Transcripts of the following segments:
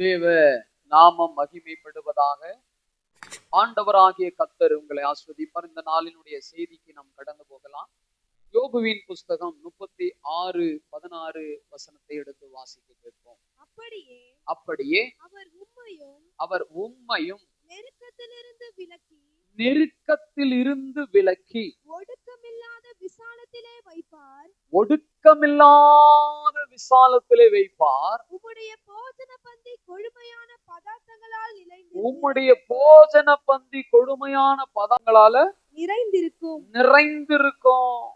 தேவ நாமம் மகிமைப்படுவதாக. ஆண்டவராகிய கர்த்தர் உங்களை ஆஸ்வதிப்பார். இந்த நாளினுடைய செய்திக்கு நாம் கடந்து போகலாம். யோபுவின் புஸ்தகம் 36:16 வசனத்தை எடுத்து வாசிக்க கேட்போம். அப்படியே அவர் உம்மையும் நெருக்கத்திலிருந்து விலக்கி ஒடுக்கமில்லாத விசாலத்திலே வைப்பார். உம்முடைய போஜன பந்தி கொடுமையான பதங்களால நிறைந்திருக்கும்.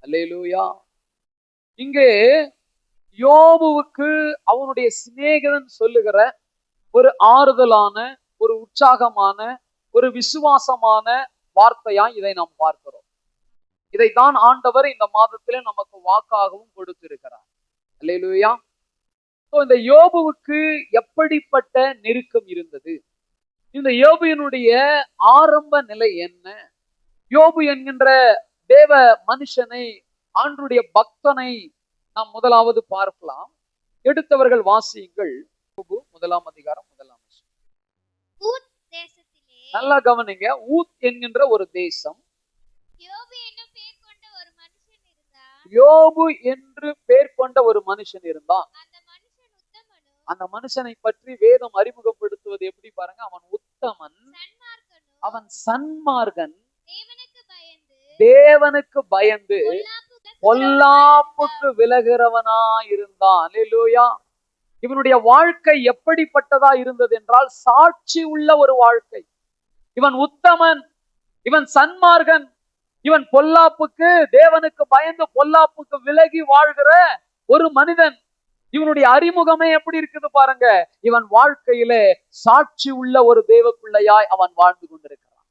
அல்லேலூயா. இங்கே யோபுவுக்கு அவனுடைய சிநேகிதன் சொல்லுகிற ஒரு ஆறுதலான, ஒரு உற்சாகமான, ஒரு விசுவாசமான வார்த்தையா இதை நாம் பார்க்கிறோம். இதைத்தான் ஆண்டவர் இந்த மாதத்திலே நமக்கு வாக்காகவும் கொடுத்திருக்கிறார். அல்லேலூயா. இந்த யோபுவுக்கு எப்படிப்பட்ட நெருக்கம் இருந்தது? இந்த யோபுவினுடைய ஆரம்ப நிலை என்ன? யோபு என்கின்ற தேவ மனுஷனை, ஆண்டருடைய பக்தனை நாம் முதலாவது பார்க்கலாம். எடுத்தவர்கள் வாசியுங்கள். யோபு 1 அதிகாரம் 1 நல்லா கவனிங்க. ஊத் என்கின்ற ஒரு தேசம், யோபு என்று பெயர் கொண்ட ஒரு மனுஷன் இருந்தான். அந்த மனுஷனை பற்றி வேதம் அறிமுகப்படுத்துவது எப்படி பாருங்க. அவன் உத்தமன், அவன் சன்மார்கன், தேவனுக்கு பயந்து பொல்லாப்புக்கு விலகிறவனா இருந்தான். அல்லேலூயா. இவனுடைய வாழ்க்கை எப்படிப்பட்டதா இருந்தது என்றால் சாட்சி உள்ள ஒரு வாழ்க்கை. இவன் உத்தமன், இவன் சன்மார்கன், இவன் பொல்லாப்புக்கு, தேவனுக்கு பயந்து பொல்லாப்புக்கு விலகி வாழ்கிற ஒரு மனிதன். இவனுடைய அறிமுகமே எப்படி இருக்குது பாருங்க. இவன் வாழ்க்கையில சாட்சி உள்ள ஒரு தேவ பிள்ளையாய் அவன் வாழ்ந்து கொண்டிருக்கிறான்.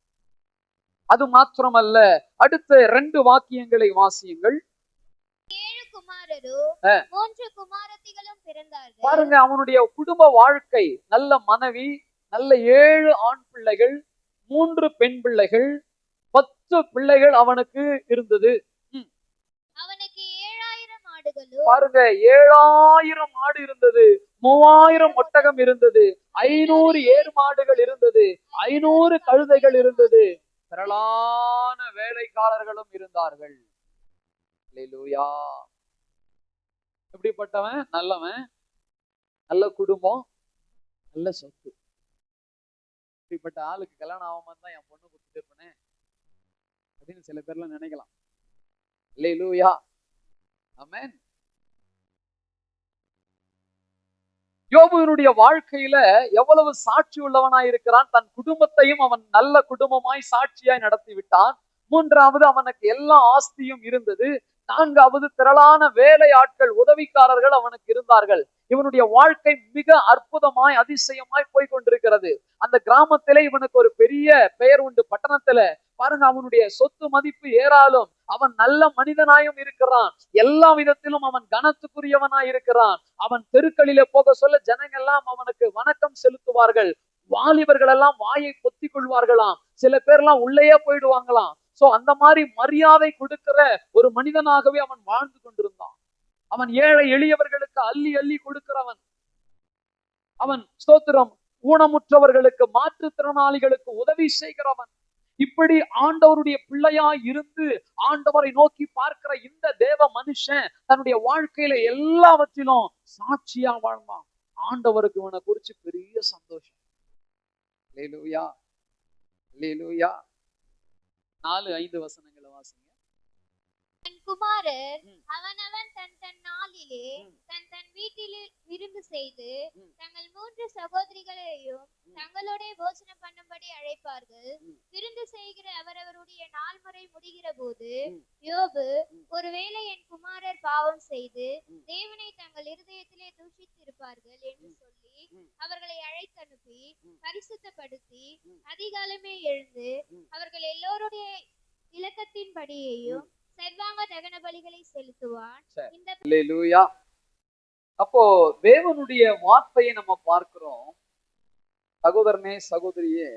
அது மாத்திரமல்ல, அடுத்த 2 வாக்கியங்களை வாசியுங்கள். பாருங்க, அவனுடைய குடும்ப வாழ்க்கை, நல்ல மனைவி, நல்ல 7 ஆண் பிள்ளைகள், 3 பெண் பிள்ளைகள், 10 பிள்ளைகள் அவனுக்கு இருந்தது. பாருங்க, 7000 ஆடு இருந்தது, 3000 ஒட்டகம் இருந்தது, 500 ஏர் மாடுகள் இருந்தது, 500 கழுதைகள் இருந்தது, திரளான வேலைக்காரர்களும் இருந்தார்கள். அல்லேலூயா. எப்படிப்பட்டவன்? நல்லவன், நல்ல குடும்பம், நல்ல சொத்து. இப்படிப்பட்ட ஆளுக்கு கல்யாணம் ஆகாம தான் என் பொண்ணு கொடுத்துட்டு இருப்பேன் அப்படின்னு சில பேர்லாம் நினைக்கலாம். அல்லேலூயா. ஆமென். யோபுவினுடைய வாழ்க்கையில எவ்வளவு சாட்சி உள்ளவனாய் இருக்கிறான். தன் குடும்பத்தையும் அவன் நல்ல குடும்பமாய் சாட்சியாய் நடத்தி விட்டான். 3வது, அவனுக்கு எல்லா ஆஸ்தியும் இருந்தது. 4வது, திரளான வேலை ஆட்கள், உதவிக்காரர்கள் அவனுக்கு இருந்தார்கள். இவனுடைய வாழ்க்கை மிக அற்புதமாய், அதிசயமாய் போய்கொண்டிருக்கிறது. அந்த கிராமத்திலே இவனுக்கு ஒரு பெரிய பெயர் உண்டு. பட்டணத்துல பாருங்க, அவனுடைய சொத்து மதிப்பு ஏறாலும் அவன் நல்ல மனிதனாயும் இருக்கிறான். எல்லா விதத்திலும் அவன் கனத்துக்குரியவனாய் இருக்கிறான். அவன் தெருக்களிலே போக சொல்ல ஜனங்கள்லாம் அவனுக்கு வணக்கம் செலுத்துவார்கள். வாலிபர்கள் எல்லாம் வாயை பொத்திக் கொள்வார்களாம். சில பேர்லாம் உள்ளேயே போயிடுவாங்களாம். சோ அந்த மாதிரி மரியாதை கொடுக்கிற ஒரு மனிதனாகவே அவன் வாழ்ந்து கொண்டிருந்தான். அவன் ஏழை எளியவர்களுக்கு அள்ளி அள்ளி கொடுக்கிறவன். அவன் ஸ்தோத்திரம், ஊனமுற்றவர்களுக்கு, மாற்றுத்திறனாளிகளுக்கு உதவி செய்கிறவன். இப்படி ஆண்டவருடைய பிள்ளையா இருந்து ஆண்டவரை நோக்கி பார்க்கிற இந்த தேவ மனுஷன் தன்னுடைய வாழ்க்கையில எல்லாவற்றிலும் சாட்சியா வாழ்ந்தான். ஆண்டவருக்கு இவனை குறிச்சு பெரிய சந்தோஷம். அல்லேலூயா, அல்லேலூயா. 4-5 வசனங்களை வாசிங்க. குமாரர் அவனவன் தன் தன் நாளிலே தன் தன் வீட்டில் விருந்து செய்து தங்கள் 3 சகோதரிகளையும் தங்களோட போஜனம் பண்ணும்படி அழைப்பார்கள். விருந்து செய்கிற அவரவருடைய நாள் முறை முடிகிற போது, யோபு, ஒருவேளை என் குமாரர் பாவம் செய்து தேவனை தங்கள் இருதயத்திலே தூஷித்து இருப்பார்கள் என்று சொல்லி அவர்களை அழைத்தனுப்பி பரிசுத்தப்படுத்தி அதிகாலமே எழுந்து அவர்கள் எல்லோருடைய இலக்கத்தின்படியையும் சர்வாங்க தகன பலிகளை செலுத்துவான். அல்லேலூயா. அப்போ தேவனுடைய வார்த்தையை நம்ம பார்க்கிறோம். சகோதரனே, சகோதரியே,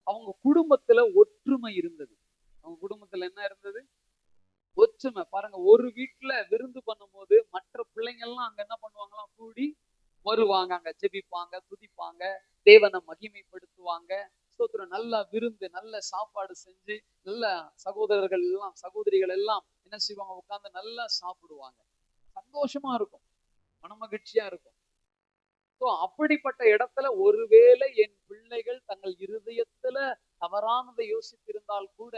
அவங்க குடும்பத்துல ஒற்றுமை இருந்தது. அவங்க குடும்பத்துல என்ன இருந்தது? ஒற்றுமை. பாருங்க, ஒரு வீட்டுல விருந்து பண்ணும் போது மற்ற பிள்ளைங்க எல்லாம் அங்க என்ன பண்ணுவாங்களாம்? கூடி வருவாங்க, அங்க ஜெபிப்பாங்க, துதிப்பாங்க, தேவனை மகிமைப்படுத்துவாங்க. ஸ்தோத்திரம். நல்ல விருந்து, நல்ல சாப்பாடு செஞ்சு, நல்ல சகோதரர்கள் எல்லாம் சகோதரிகள் எல்லாம் என்ன செய்வாங்க, உட்கார்ந்து நல்லா சாப்பிடுவாங்க. சந்தோஷமா இருக்கும், மனமகிழ்ச்சியா இருக்கும். அப்படிப்பட்ட இடத்துல ஒருவேளை என் பிள்ளைகள் தங்கள் இருதயத்துல தவறானதை யோசித்திருந்தால் கூட,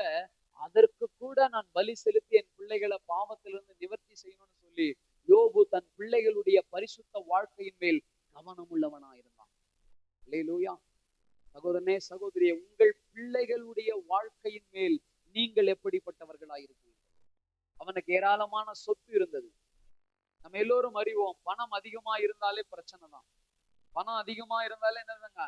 அதற்கு கூட நான் பலி செலுத்தி என் பிள்ளைகளை பாவத்திலிருந்து நிவர்த்தி செய்யணும்னு சொல்லி யோபு தன் பிள்ளைகளுடைய பரிசுத்த வாழ்க்கையின் மேல் கவனம் உள்ளவனாயிருந்தான். அல்லேலூயா. சகோதரனே, சகோதரியே, உங்கள் பிள்ளைகளுடைய வாழ்க்கையின் மேல் நீங்கள் எப்படிப்பட்டவர்களாயிருக்கீர்கள்? அவனுக்கு ஏராளமான சொத்து இருந்தது. நம்ம எல்லோரும் அறிவோம், பணம் அதிகமா இருந்தாலே பிரச்சனை தான். பணம் அதிகமா இருந்தாலே என்னதுங்க,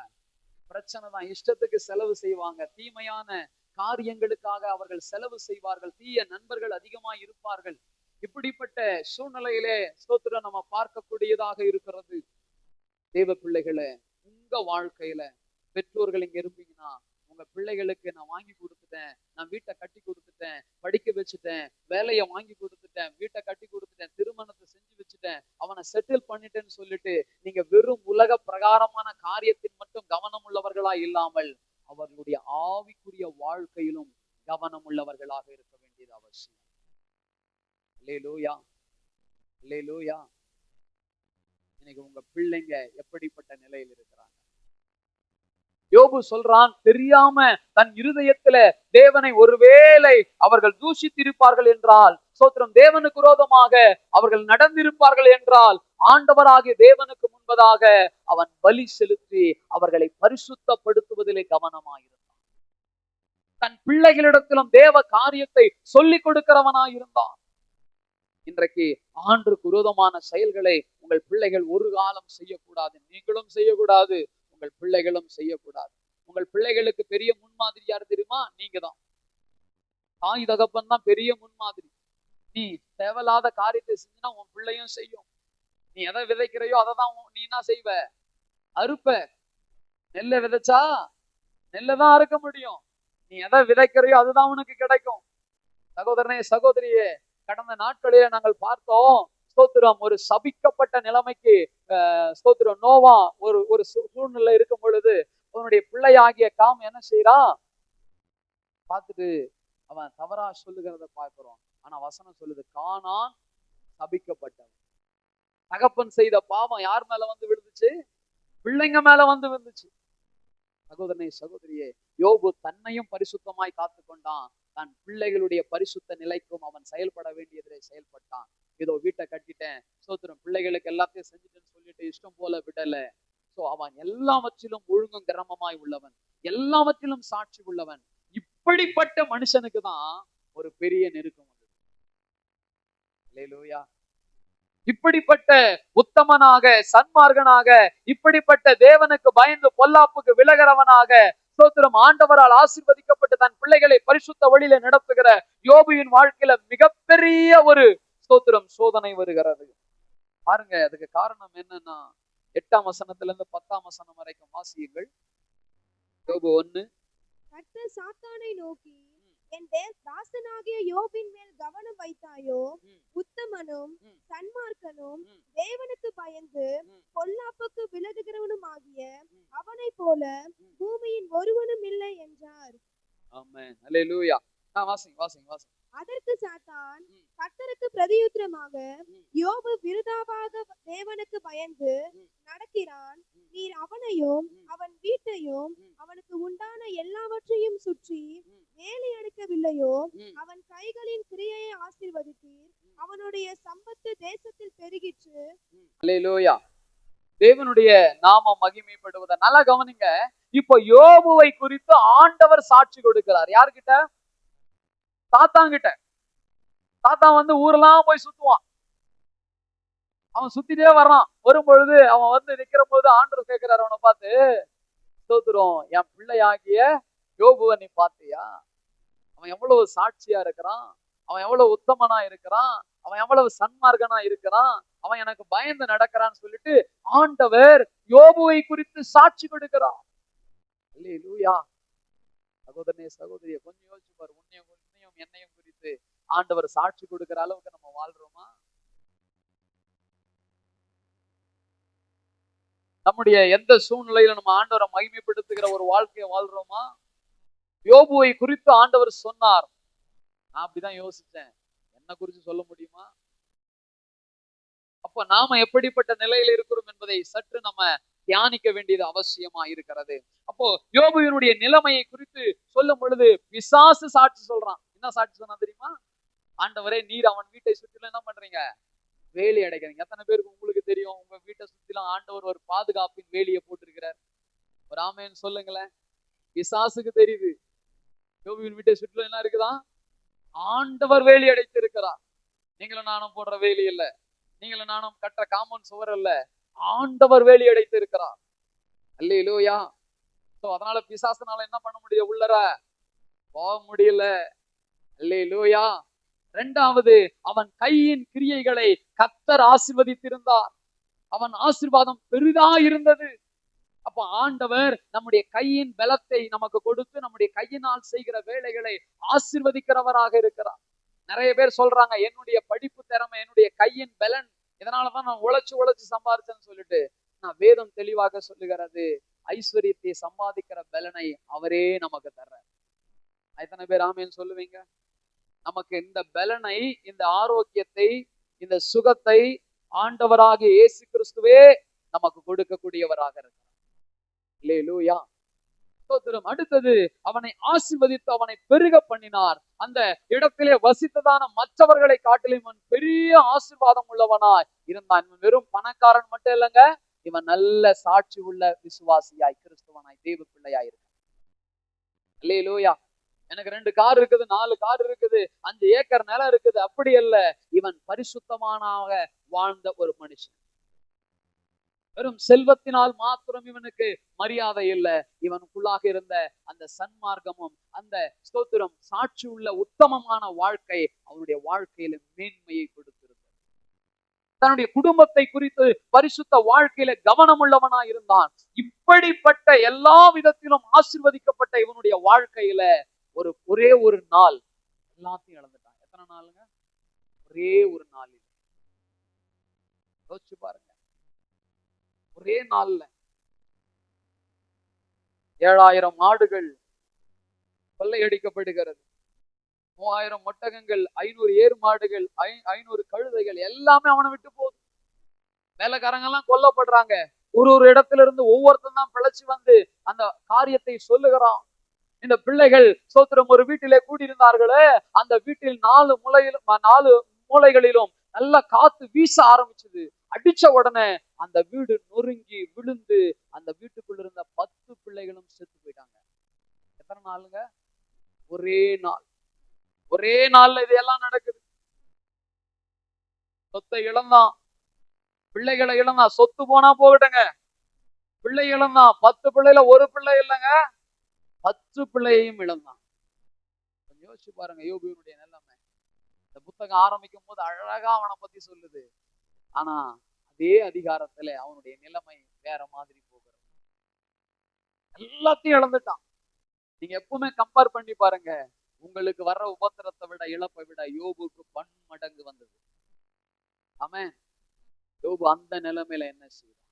பிரச்சனை தான். இஷ்டத்துக்கு செலவு செய்வாங்க, தீமையான காரியங்களுக்காக அவர்கள் செலவு செய்வார்கள், தீய நண்பர்கள் அதிகமா இருப்பார்கள். இப்படிப்பட்ட சூழ்நிலையிலே ஸ்தோத்திரம் நம்ம பார்க்கக்கூடியதாக இருக்கிறது. தேவ பிள்ளைகளை, உங்க வாழ்க்கையில பெற்றோர்கள் இங்க இருப்பீங்கன்னா, உங்க பிள்ளைகளுக்கு நான் வாங்கி கொடுத்துட்டேன், நான் வீட்டை கட்டி கொடுத்துட்டேன், படிக்க வச்சுட்டேன், வேலையை வாங்கி கொடுத்துட்டேன், வீட்டை கட்டி கொடுத்துட்டேன், திருமணத்தை செஞ்சு வச்சுட்டேன், அவனை செட்டில் பண்ணிட்டேன்னு சொல்லிட்டு நீங்க வெறும் உலக பிரகாரமான காரியத்தின் மட்டும் கவனம் உள்ளவர்களா இல்லாமல் அவர்களுடைய ஆவிக்குரிய வாழ்க்கையிலும் கவனம் உள்ளவர்களாக இருக்க வேண்டியது அவசியம். அல்லேலூயா, அல்லேலூயா. இன்னைக்கு உங்க பிள்ளைங்க எப்படிப்பட்ட நிலையில் இருக்கிறாங்க? யோபு சொல்றான், தெரியாம தன் இருதயத்துல தேவனை ஒருவேளை அவர்கள் தூஷித்திருப்பார்கள் என்றால், ஸ்தோத்திரம், தேவனுக்கு விரோதமாக அவர்கள் நடந்திருப்பார்கள் என்றால், ஆண்டவராகிய தேவனுக்கு முன்பதாக அவன் பலி செலுத்தி அவர்களை பரிசுத்தப்படுத்துவதிலே கவனமாயிருந்தான். தன் பிள்ளைகளிடத்திலும் தேவ காரியத்தை சொல்லிக் கொடுக்கிறவனாயிருந்தான். இன்றைக்கு ஆண்டுக்கு விரோதமான செயல்களை உங்கள் பிள்ளைகள் ஒரு காலம் செய்யக்கூடாது. நீங்களும் செய்யக்கூடாது, உங்கள் பிள்ளைகளும் செய்யக்கூடாது. உங்கள் பிள்ளைகளுக்கு பெரிய முன்மாதிரி யார் தெரியுமா? நீங்க தான். தாய் தகப்பன் தான் பெரிய முன்மாதிரி. நீ தேவையில்லாத காரியத்தை செஞ்சுனா உன் பிள்ளையும் செய்யும். நீ எதை விதைக்கிறையோ அதை தான் நீ என்ன செய்வ? அறுப்ப. நெல்லை விதைச்சா நெல்லை தான் அறுக்க முடியும். நீ எதை விதைக்கிறையோ அதுதான் உனக்கு கிடைக்கும். சகோதரனே, சகோதரியே, கடந்த நாட்களிலே நாங்கள் பார்த்தோம், ஸ்தோத்திரம், ஒரு சபிக்கப்பட்ட நிலைமைக்கு ஸ்தோத்திரம் நோவா ஒரு சூழ்நிலை இருக்கும் பொழுது அவனுடைய பிள்ளையாகிய காம் என்ன செய்யறான்? பார்த்துட்டு அவன் தவறா சொல்லுகிறத பார்க்கிறோம். ஆனா வசனம் சொல்லுது, கானான் சபிக்கப்பட்டவன். தகப்பன் செய்த பாவம் யார் மேல வந்து விழுந்துச்சு? பிள்ளைங்க மேல வந்து விழுந்துச்சு. சகோதரனே, சகோதரியே, யோபு தன்னையும் பரிசுத்தமாய் காத்து கொண்டான். தன் பிள்ளைகளுடைய பரிசுத்த நிலைக்கும் அவன் செயல்பட வேண்டியதிலே செயல்பட்டான். ஏதோ வீட்டை கட்டிட்டேன், ஸ்தோத்திரம், பிள்ளைகளுக்கு எல்லாத்தையும் செஞ்சுட்டேன்னு சொல்லிட்டு இஷ்டம் போல விடல. சோ அவன் எல்லாவற்றிலும் ஒழுங்கும் கிரமமாய் உள்ளவன், எல்லாவற்றிலும் சாட்சி உள்ளவன். இப்படிப்பட்ட மனுஷனுக்கு தான் ஒரு பெரிய நெருக்கம் வந்தது. அல்லேலூயா. இப்படிப்பட்ட உத்தமனாக, சன்மார்கனாக, இப்படிப்பட்ட தேவனுக்கு பயந்து பொல்லாப்புக்கு விலகிறவனாக, ஸ்தோத்திரம், ஆண்டவரால் ஆசீர்வதிக்கப்பட்டு தன் பிள்ளைகளை பரிசுத்த வழியில நடத்துகிற யோபுவின் வாழ்க்கையில மிகப்பெரிய ஒரு ஸ்தோத்திரம் சோதனை வருகிறது. பாருங்க, அதுக்கு காரணம் என்னன்னா, 8ஆம் வசனத்துல இருந்து 10ஆம் வசனம் வரைக்கும் வாசியுங்கள். யோபு 1. கர்த்தர் சாத்தானை நோக்கி, என் தாசனாகிய யோபின் மேல் கவனம் வைத்தாயோ? உத்தமனும் சன்மார்க்கனும் தேவனுக்கு பயந்து பொல்லாப்புக்கு விலகுகிறவனுமாகிய அவனை போல பூமியின் ஒருவனும் இல்லை என்றார். ஆமென். அல்லேலூயா. வாசிங்க வாசிங்க வாசிங்க. அதற்கு சாத்தான் கர்த்தருக்கு பிரதியுத்தரமாக, யோபு விருதாவாக தேவனுக்கு பயந்து நடக்கிறான். நீர் அவனையும் அவன் வீட்டையும் அவனுக்கு உண்டான எல்லாவற்றையும் சுற்றி வேலி அடிக்கவில்லையோ? அவன் கைகளின் கிரியையை ஆசீர்வதித்தீர், அவனுடைய சம்பத்து தேசத்தில் பெருகிற்று. அல்லேலூயா. தேவனுடைய நாமம் மகிமைப்படுவதை நல்லா கவனிங்க. இப்போ யோபுவை குறித்து ஆண்டவர் சாட்சி கொடுக்கிறார். யார்கிட்ட? சாத்தான்கிட்ட. சாத்தான் வந்து ஊரெல்லாம் போய் சுத்துவான். அவன் சுத்திட்டே வர்றான். வரும்பொழுது அவன் வந்து நிக்கிற போது ஆண்டவர் கேட்கிறார் அவனை பார்த்து, ஸ்தோத்திரம், என் பிள்ளையாகிய யோபுவை நீ பார்த்தியா? அவன் எவ்வளவு சாட்சியா இருக்கிறான், அவன் எவ்வளவு உத்தமனா இருக்கிறான், அவன் எவ்வளவு சன்மார்கனா இருக்கிறான், அவன் எனக்கு பயந்து நடக்கிறான்னு சொல்லிட்டு ஆண்டவர் யோபுவை குறித்து சாட்சி கொடுக்கிறான். அல்லேலூயா. சகோதரனே, சகோதரிய, கொஞ்சம் யோசிச்சு பாரு. உன்னையும் என்னையும் குறித்து ஆண்டவர் சாட்சி கொடுக்கிற அளவுக்கு நம்ம வாழ்றோமா? நம்முடைய எந்த சூழ்நிலையில நம்ம ஆண்டவரை மகிமைப்படுத்துகிற ஒரு வாழ்க்கையை வாழ்றோமா? யோபுவை குறித்து ஆண்டவர் சொன்னார். நான் அப்படிதான் யோசிச்சேன், என்ன குறித்து சொல்ல முடியுமா? அப்ப நாம எப்படிப்பட்ட நிலையில இருக்கிறோம் என்பதை சற்று நம்ம தியானிக்க வேண்டியது அவசியமா இருக்கிறது. அப்போ யோபுவினுடைய நிலைமையை குறித்து சொல்லும் பொழுது பிசாசு சாட்சி சொல்றான். என்ன சாட்சி சொன்னா தெரியுமா? ஆண்டவரே, நீர் அவன் வீட்டை சுற்றிலும் என்ன பண்றீங்க? வேலி அடைக்கிறீங்க. எத்தனை பேருக்கு உங்களுக்கு தெரியும் உங்க வீட்டை சுற்றிலும் ஆண்டவர் ஒரு பாதுகாப்பின் வேலியை போட்டிருக்கிறார்? ஒரு ஆமேன்னு சொல்லுங்களேன். பிசாசுக்கு தெரியுது யோபுவின் வீட்டை சுற்றிலும் என்ன இருக்குதான்? ஆண்டவர் வேலி அடைத்து இருக்கிறார். நீங்களும் நானும் போடுற வேலி இல்ல, நீங்களும் நானும் கட்டுற காம்பவுண்ட் சுவர் இல்ல, ஆண்டவர் வேலி அடைத்து இருக்கிறார். அல்லேலூயா. சோ அதனால பிசாசுனால என்ன பண்ண முடியும்? உள்ளர போக முடியல. அல்லேலூயா. இரண்டாவது, அவன் கையின் கிரியைகளை கர்த்தர் ஆசீர்வதித்திருந்தார். அவன் ஆசீர்வாதம் பெரிதா இருந்தது. அப்ப ஆண்டவர் நம்முடைய கையின் பலத்தை நமக்கு கொடுத்து நம்முடைய கையினால் செய்கிற வேலைகளை ஆசீர்வதிக்கிறவராக இருக்கிறார். நிறைய பேர் சொல்றாங்க, என்னுடைய படிப்பு திறமை, என்னுடைய கையின் பலன், இதனாலதான் நான் உழைச்சு சம்பாதிச்சேன்னு சொல்லிட்டு. நான் வேதம் தெளிவாக சொல்லுகிறது, ஐஸ்வர்யத்தை சம்பாதிக்கிற பலனை அவரே நமக்கு தர்றார். எத்தனை பேர் ஆமேன்னு சொல்லுவீங்க? நமக்கு இந்த பலனை, இந்த ஆரோக்கியத்தை, இந்த சுகத்தை ஆண்டவராகிய இயேசு கிறிஸ்துவே நமக்கு கொடுக்கக்கூடியவராக இருக்கிறார். அல்லேலூயா. ஸ்தோத்திரம். அடுத்தது, அவனை ஆசீர்வதித்து அவனை பெருக பண்ணினார். அந்த இடத்திலே வசித்ததான மற்றவர்களை காட்டிலும் இவன் பெரிய ஆசீர்வாதம் உள்ளவனாய் இருந்தான். இவன் வெறும் பணக்காரன் மட்டும் இல்லைங்க, இவன் நல்ல சாட்சி உள்ள விசுவாசியாய், கிறிஸ்துவனாய், தேவ பிள்ளையாய் இருக்கான். அல்லேலூயா. எனக்கு 2 கார் இருக்குது, 4 கார் இருக்குது, 5 ஏக்கர் நிலம் இருக்குது, அப்படி அல்ல. இவன் பரிசுத்தமானாக வாழ்ந்த ஒரு மனுஷன். வெறும் செல்வத்தினால் மாத்திரம் இவனுக்கு மரியாதை இல்லை. இவனுக்குள்ளாக இருந்த அந்த சன்மார்க்கமும் அந்த ஸ்தோத்திரம் சாட்சி உள்ள உத்தமமான வாழ்க்கை அவனுடைய வாழ்க்கையில மேன்மையை கொடுத்திருந்தது. தன்னுடைய குடும்பத்தை குறித்து பரிசுத்த வாழ்க்கையில கவனம் உள்ளவனா இருந்தான். இப்படிப்பட்ட எல்லா விதத்திலும் ஆசீர்வதிக்கப்பட்ட இவனுடைய வாழ்க்கையில ஒரே ஒரு நாள் எல்லாத்தையும் இழந்துட்டான். எத்தனை நாளுங்க? ஒரே ஒரு நாள். யோசிச்சு பாருங்க. ஒரே நாள்ல 7000 ஆடுகள் கொள்ளையடிக்கப்படுகிறது, 3000 ஒட்டகங்கள், 500 ஏறு மாடுகள், 500 கழுதைகள் எல்லாமே அவனை விட்டு போகுது. வேலைக்காரங்க எல்லாம் கொல்லப்படுறாங்க. ஒரு இடத்துல இருந்து ஒவ்வொருத்தரும் தான் பிழைச்சு வந்து அந்த காரியத்தை சொல்லுகிறான். இந்த பிள்ளைகள் சோத்திரம் ஒரு வீட்டிலே கூடியிருந்தார்களே, அந்த வீட்டில் 4 மூலைகளிலும் நல்ல காத்து வீச ஆரம்பிச்சது. அடிச்ச உடனே அந்த வீடு நொறுங்கி விழுந்து அந்த வீட்டுக்குள்ள இருந்த 10 பிள்ளைகளும் செத்து போயிட்டாங்க. எத்தனை நாளுங்க? ஒரே நாள். ஒரே நாள்ல இதெல்லாம் நடக்குது. சொத்தை இழந்தான், பிள்ளைகளை இழந்தான். சொத்து போனா போகட்டுங்க, பிள்ளை இழந்தான். 10 பிள்ளைல ஒரு பிள்ளை இல்லைங்க, 10 பிள்ளையையும் இழந்தான். யோசிச்சு பாருங்க யோபுவினுடைய நிலைமை. இந்த புத்தகம் ஆரம்பிக்கும் போது அழகா அவனை பத்தி சொல்லுது. ஆனா அதே அதிகாரத்துல அவனுடைய நிலைமை வேற மாதிரி போகிறது. எல்லாத்தையும் இழந்துட்டான். நீங்க எப்பவுமே கம்பேர் பண்ணி பாருங்க, உங்களுக்கு வர்ற உபத்திரத்தை விட, இழப்பை விட யோபுக்கு பன்மடங்கு வந்தது. ஆமென். யோபு அந்த நிலைமையில என்ன செய்தார்?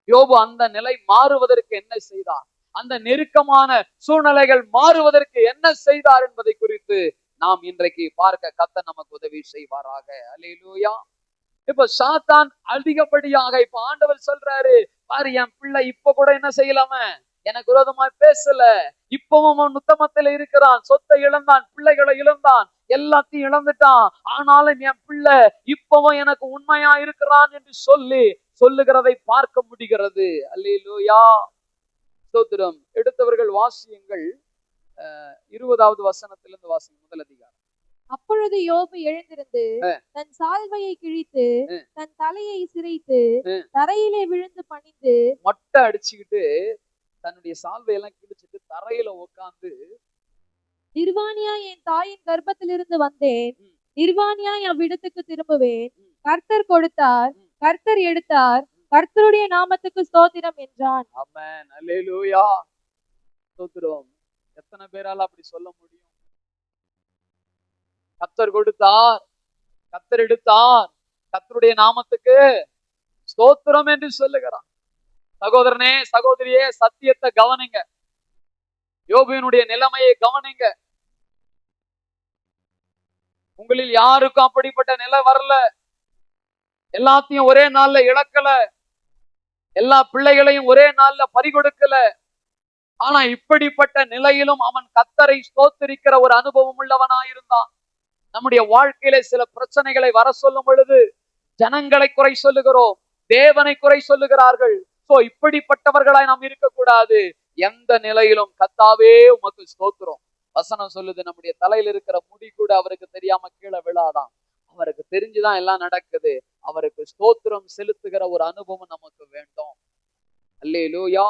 யோபு அந்த நிலை மாறுவதற்கு என்ன செய்தார்? அந்த நெருக்கமான சூழ்நிலைகள் மாறுவதற்கு என்ன செய்தார் என்பதை குறித்து நாம் இன்றைக்கு பார்க்க கர்த்தர் நமக்கு உதவி செய்வாராக. அல்லேலூயா. இப்ப சாத்தான் அதிகப்படியாக இப்ப ஆண்டவர் சொல்றாரு, பாரு என் பிள்ளை இப்ப கூட என்ன செய்யலாம எனக்கு விரோதமா பேசல, இப்பவும் அவன் உத்தமத்துல இருக்கிறான், சொத்தை இழந்தான், பிள்ளைகளை இழந்தான், எல்லாத்தையும் இழந்துட்டான், ஆனாலும் என் பிள்ளை இப்பவும் எனக்கு உண்மையா இருக்கிறான் என்று சொல்லுகிறதை பார்க்க முடிகிறது. அல்லேலூயா. ஸ்தோத்திரம். எடுத்தவர்கள் வாசியுங்கள், 20வது வசனத்திலிருந்து வாசிங்க, முதல் அதிகாரம். அப்பொழுது யோபு எழுந்திருந்து தன் சால்வையை கிழித்து தன் தலையை சிரைத்து தரையிலே விழுந்து பணிந்து, மொட்டை அடிச்சுக்கிட்டு தன்னுடைய சால்வையெல்லாம் கிழிச்சிட்டு தரையில உட்கார்ந்து, நிர்வாணியா என் தாயின் கர்ப்பத்திலிருந்து வந்தேன், நிர்வாணியா என் விடத்துக்கு திரும்புவேன், கர்த்தர் கொடுத்தார், கர்த்தர் எடுத்தார், கர்த்தருடைய நாமத்துக்கு ஸ்தோத்திரம் என்றான். ஆமென். அல்லேலூயா. ஸ்தோத்திரம். எத்தனை பேரால அப்படி சொல்ல முடியும்? கர்த்தர் கொடுத்தார், கர்த்தர் எடுத்தார், கர்த்தருடைய நாமத்துக்கு ஸ்தோத்திரம் என்று சொல்லுகிறான். சகோதரனே, சகோதரியே, சத்தியத்தை கவனிங்க. யோபுவினுடைய நிலைமையை கவனிங்க. உங்களில் யாருக்கும் அப்படிப்பட்ட நிலை வரல. எல்லாத்தையும் ஒரே நாள்ல இழக்கல. எல்லா பிள்ளைகளையும் ஒரே நாள்ல பறிகொடுக்கல. ஆனா இப்படிப்பட்ட நிலையிலும் அவன் கர்த்தரை ஸ்தோத்திரிக்கிற ஒரு அனுபவம் உள்ளவனாயிருந்தான். நம்முடைய வாழ்க்கையில சில பிரச்சனைகளை வர சொல்லும் பொழுது ஜனங்களை குறை சொல்லுகிறோம், தேவனை குறை சொல்லுகிறார்கள். சோ இப்படிப்பட்டவர்களாய் நாம் இருக்கக்கூடாது. எந்த நிலையிலும் கர்த்தாவே உமக்கு ஸ்தோத்திரம். வசனம் சொல்லுது, நம்முடைய தலையில இருக்கிற முடி கூட அவருக்கு தெரியாம கீழே விழாதான். அவருக்கு தெரிஞ்சுதான் எல்லாம் நடக்குது. அவருக்கு ஸ்தோத்திரம் செலுத்துகிற ஒரு அனுபவம் நமக்கு வேண்டும். அல்லேலூயா,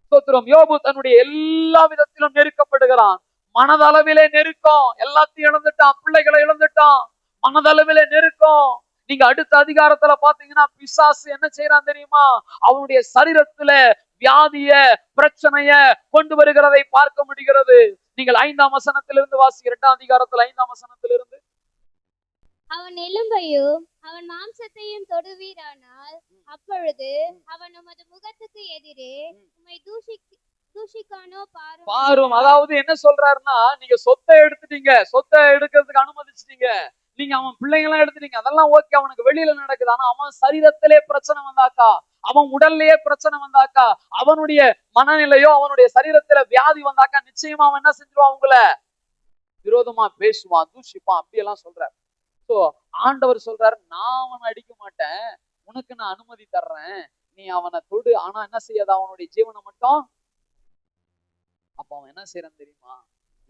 ஸ்தோத்திரம். யோபு தன்னுடைய எல்லா விதத்திலும் நெருக்கப்படுகிறான். மனதளவிலே நெருக்கம், எல்லாத்தையும் இழந்துட்டான், பிள்ளைகளை இழந்துட்டான். மனதளவிலே நெருக்கம். நீங்க அடுத்த அதிகாரத்துல பாத்தீங்கன்னா பிசாசு என்ன செய்யறான் தெரியுமா? அவனுடைய சரீரத்துல வியாதிய, பிரச்சனைய கொண்டு வருகிறதை பார்க்க முடிகிறது. நீங்கள் 5ஆம் வசனத்திலிருந்து வாசி. 2ஆம் அதிகாரத்துல 5ஆம் வசனத்திலிருந்து. அவன் எலும்பையும் அவன் மாம்சத்தையும் தொடுவீரானால் அப்பொழுது அவன் உமது முகத்துக்கு எதிரே உம்மை தூஷிக்கானோ பாரும். அதாவது என்ன சொல்றாருன்னா, நீங்க சொத்தை எடுத்துட்டீங்க, சொத்தை எடுக்கிறதுக்கு அனுமதிச்சிட்டீங்க, நீங்க அவன் பிள்ளைங்களாம் எடுத்துட்டீங்க, அதெல்லாம் ஓகே, அவனுக்கு வெளியில நடக்குது. ஆனா அவன் சரீரத்திலே பிரச்சனை வந்தாக்கா, அவன் உடல்லயே பிரச்சனை வந்தாக்கா, அவனுடைய மனநிலையோ அவனுடைய சரீரத்துல வியாதி வந்தாக்கா, நிச்சயமா அவன் என்ன செஞ்சிருவான்? உங்களை விரோதமா பேசுவான், தூஷிப்பான், அப்படியெல்லாம் சொல்றாரு. சோ ஆண்டவர் சொல்றாரு, நான் அவனை அடிக்க மாட்டேன், உனக்கு நான் அனுமதி தர்றேன், நீ அவனை தொடு. ஆனா என்ன செய்யாத, அவனுடைய ஜீவனை மட்டும். அப்ப அவன் என்ன செய்யறான் தெரியுமா?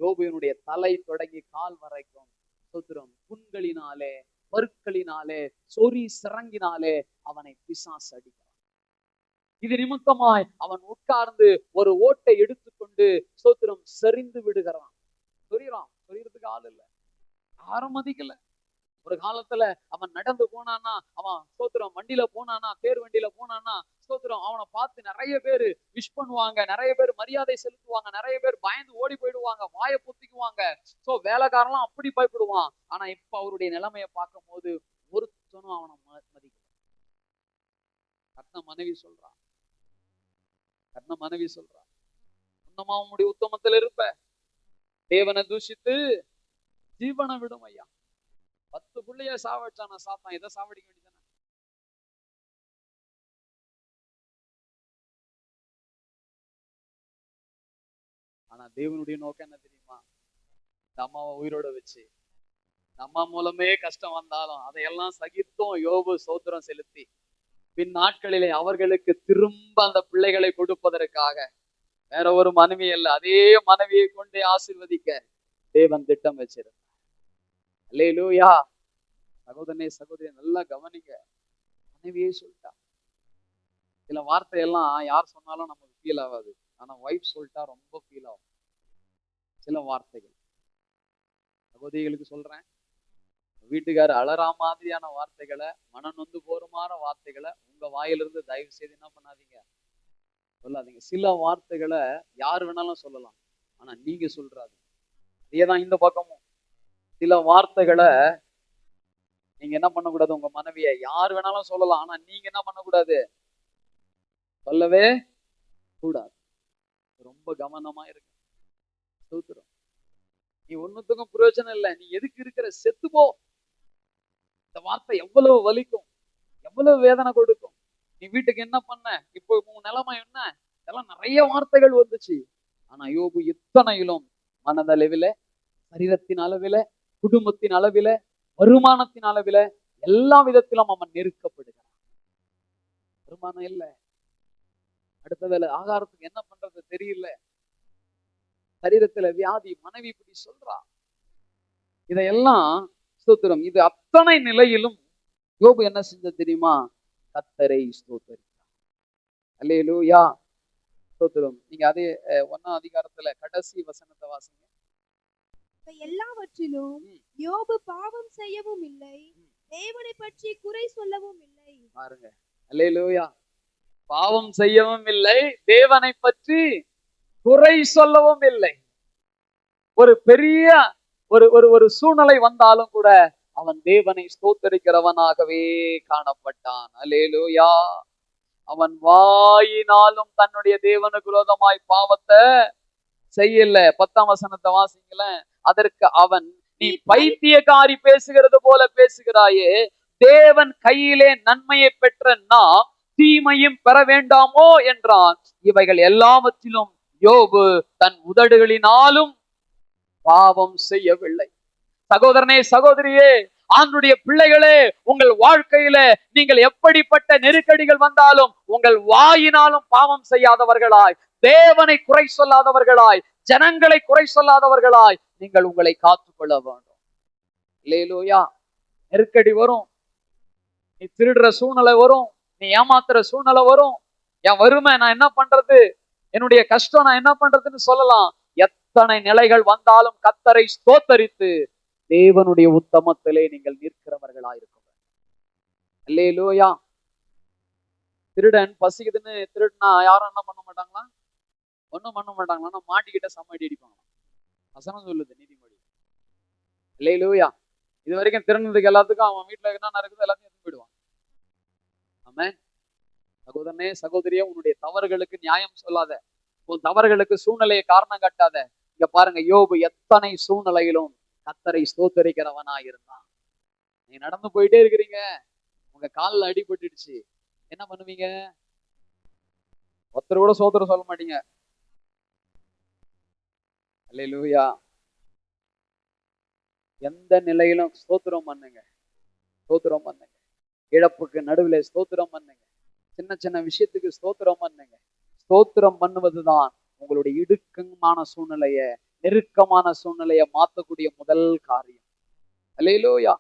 யோபுவினுடைய தலை தொடங்கி கால் வரைக்கும் ஸ்தோத்திரம், புண்களினாலே, பருக்களினாலே, சொறி சிறங்கினாலே அவனை பிசாசு அடிக்கிறான். இது நிமித்தமாய் அவன் உட்கார்ந்து ஒரு ஓட்டை எடுத்துக்கொண்டு ஸ்தோத்திரம் செறிந்து விடுகிறான். சொரியறதுக்கு ஆள் இல்லை, யாரும் மதிக்கல. ஒரு காலத்துல அவன் நடந்து போனான்னா, அவன் ஸ்தோத்திரம் வண்டியில போனானா, தேர் வண்டியில போனானா, ஸ்தோத்திரம் அவனை பார்த்து நிறைய பேர் விஷ் பண்ணுவாங்க, நிறைய பேர் மரியாதை செலுத்துவாங்க, நிறைய பேர் பயந்து ஓடி போயிடுவாங்க, வாயை பொத்திக்குவாங்க. சோ வேலைக்காரன்லாம் அப்படி பயப்படுவான். ஆனா இப்ப அவருடைய நிலைமையை பார்க்கும் போது ஒருத்தனும் அவனை மதிக்கல. கர்த்தர் மனைவி சொல்றான், உன்னமா உன்னுடைய உத்தமத்தில் இருப்ப, தேவனை தூஷித்து ஜீவனை விடும் ஐயா. 10 பிள்ளைய சாவடிச்சான சாத்தான், இதை சாவடிக்க வேண்டியதானே? ஆனா தேவனுடைய நோக்கம் என்ன தெரியுமா? இந்த அம்மாவை உயிரோட வச்சு, அம்மா மூலமே கஷ்டம் வந்தாலும் அதையெல்லாம் சகித்தும் யோபு ஸ்தோத்திரம் செலுத்தி பின் நாட்களிலே அவர்களுக்கு திரும்ப அந்த பிள்ளைகளை கொடுப்பதற்காக வேற ஒரு மனைவி அல்ல, அதே மனைவியை கொண்டு ஆசீர்வதிக்க தேவன் திட்டம் வச்சிருந்தார். அல்லேலூயா. சகோதரனே, சகோதரி, நல்லா கவனிங்க. மனைவியே சொல்லிட்டா. சில வார்த்தையெல்லாம் யார் சொன்னாலும் நமக்கு ஃபீல் ஆகாது. ஆனா வைஃப் சொல்லிட்டா ரொம்ப ஃபீல் ஆகும். சில வார்த்தைகள் சகோதரிகளுக்கு சொல்றேன், வீட்டுக்காரர் அழறா மாதிரியான வார்த்தைகளை, மனம் நொந்து போருமான வார்த்தைகளை உங்க வாயிலிருந்து தயவு செய்து என்ன பண்ணாதீங்க, சொல்லாதீங்க. சில வார்த்தைகளை யார் வேணாலும் சொல்லலாம், ஆனா நீங்க சொல்றாது. அதேதான் இந்த பக்கமும். சில வார்த்தைகளை நீங்க என்ன பண்ணக்கூடாது, உங்க மனைவிய யார் வேணாலும் சொல்லலாம், ஆனா நீங்க என்ன பண்ணக்கூடாது, சொல்லவே கூடாது. ரொம்ப கவனமா இருக்கு. சூத்திரம், நீ ஒண்ணுத்துக்கும் பிரயோஜனம் இல்லை, நீ எதுக்கு இருக்கிற, செத்து போ. இந்த வார்த்தை எவ்வளவு வலிக்கும், எவ்வளவு வேதனை கொடுக்கும். நீ வீட்டுக்கு என்ன பண்ண, இப்போ உன் நிலைமை என்ன, இதெல்லாம் நிறைய வார்த்தைகள் வந்துச்சு. ஆனா யோபு இத்தனையிலும் மனதளவில, சரீரத்தின் அளவில, குடும்பத்தின் அளவில, வருமானத்தின் அளவில, எல்லா விதத்திலும் அவன் நெருக்கப்படுகிறான். வருமானம் இல்லை, அடுத்த வேலை ஆகாரத்துக்கு என்ன பண்றது தெரியல, சரீரத்துல வியாதி, மனைவி இப்படி சொல்றா. இதையெல்லாம் ஸ்தோத்திரம், இது அத்தனை நிலையிலும் யோபு என்ன செஞ்ச தெரியுமா? கர்த்தரை ஸ்தோத்தரித்தார். அல்லேலூயா, ஸ்தோத்திரம். நீங்க அதே 1ஆம் அதிகாரத்துல கடைசி வசனத்தை வாசிங்க. எல்லாவற்றிலும் யோபு பாவம் செய்யவும் இல்லை, தேவனை பற்றி குறை சொல்லவும் இல்லை. பாருங்க, அல்லேலூயா. பாவம் செய்யவும் இல்லை, தேவனை பற்றி குறை சொல்லவும் இல்லை. ஒரு பெரிய ஒரு சூழ்நிலை வந்தாலும் கூட அவன் தேவனை ஸ்தோத்தரிக்கிறவனாகவே காணப்பட்டான். அல்லேலூயா. அவன் வாயினாலும் தன்னுடைய தேவனுக்கு விரோதமாய் பாவத்தை செய்யல. 10ஆம் வசனத்தை வாசிக்கல. அதற்கு அவன், நீ பைத்தியக்காரி பேசுகிறது போல பேசுகிறாயே, தேவன் கையிலே நன்மையை பெற்ற நாம் தீமையும் பெற வேண்டாமோ என்றான். இவைகள் எல்லாவற்றிலும் யோபு தன் உதடுகளினாலும் பாவம் செய்யவில்லை. சகோதரனே, சகோதரியே, ஆண்டுடைய பிள்ளைகளே, உங்கள் வாழ்க்கையில நீங்கள் எப்படிப்பட்ட நெருக்கடிகள் வந்தாலும் உங்கள் வாயினாலும் பாவம் செய்யாதவர்களாய், தேவனை குறை சொல்லாதவர்களாய், ஜனங்களை குறை சொல்லாதவர்களாய் நீங்கள் உங்களை காத்துக்கொள்ள வேண்டும். அல்லேலூயா. நெருக்கடி வரும், நீ திருடுற சூழ்நிலை வரும், நீ ஏமாத்துற சூழ்நிலை வரும். என் வறுமை நான் என்ன பண்றது, என்னுடைய கஷ்டம் நான் என்ன பண்றதுன்னு சொல்லலாம். எத்தனை நிலைகள் வந்தாலும் கர்த்தரை ஸ்தோத்தரித்து தேவனுடைய உத்தமத்திலே நீங்கள் நிற்கிறவர்களாயிருக்க வேண்டும். அல்லேலூயா. திருடன் பசிக்குதுன்னு திருடுனா யாரும் என்ன பண்ண மாட்டாங்களா? ஒன்றும் பண்ண மாட்டாங்களா? மாட்டிக்கிட்ட சம்மடி அடிப்பாங்க. வசனம் சொல்லுது நீதிமொழி. அல்லேலூயா. இது வரைக்கும் திருடுனதுக்கு எல்லாத்துக்கும் அவன் வீட்டுல என்ன நடக்குது எல்லாத்தையும் எடுத்து போயிடுவான். ஆமென். சகோதரனே, சகோதரியே, உன்னுடைய தவறுகளுக்கு நியாயம் சொல்லாத, உன் தவறுகளுக்கு சூழ்நிலையை காரணம் காட்டாத. இங்க பாருங்க, யோபு எத்தனை சூழ்நிலையிலும் கர்த்தரை ஸ்தோத்தரிக்கிறவனா இருந்தான். நீங்க நடந்து போயிட்டே இருக்கிறீங்க, உங்க காலில் அடிபட்டுடுச்சு, என்ன பண்ணுவீங்க? ஒருத்தர் கூட ஸ்தோத்திரம் சொல்ல மாட்டீங்க. அல்லேலூயா. எந்த நிலையிலும் ஸ்தோத்திரம் பண்ணுங்க, ஸ்தோத்திரம் பண்ணுங்க. இழப்புக்கு நடுவில் ஸ்தோத்திரம் பண்ணுங்க, சின்ன சின்ன விஷயத்துக்கு ஸ்தோத்திரம் பண்ணுங்க. ஸ்தோத்திரம் பண்ணுவதுதான் உங்களுடைய இடுக்கமான சூழ்நிலைய, நெருக்கமான சூழ்நிலையை மாற்றக்கூடிய முதல் காரியம். அல்லேலூயா.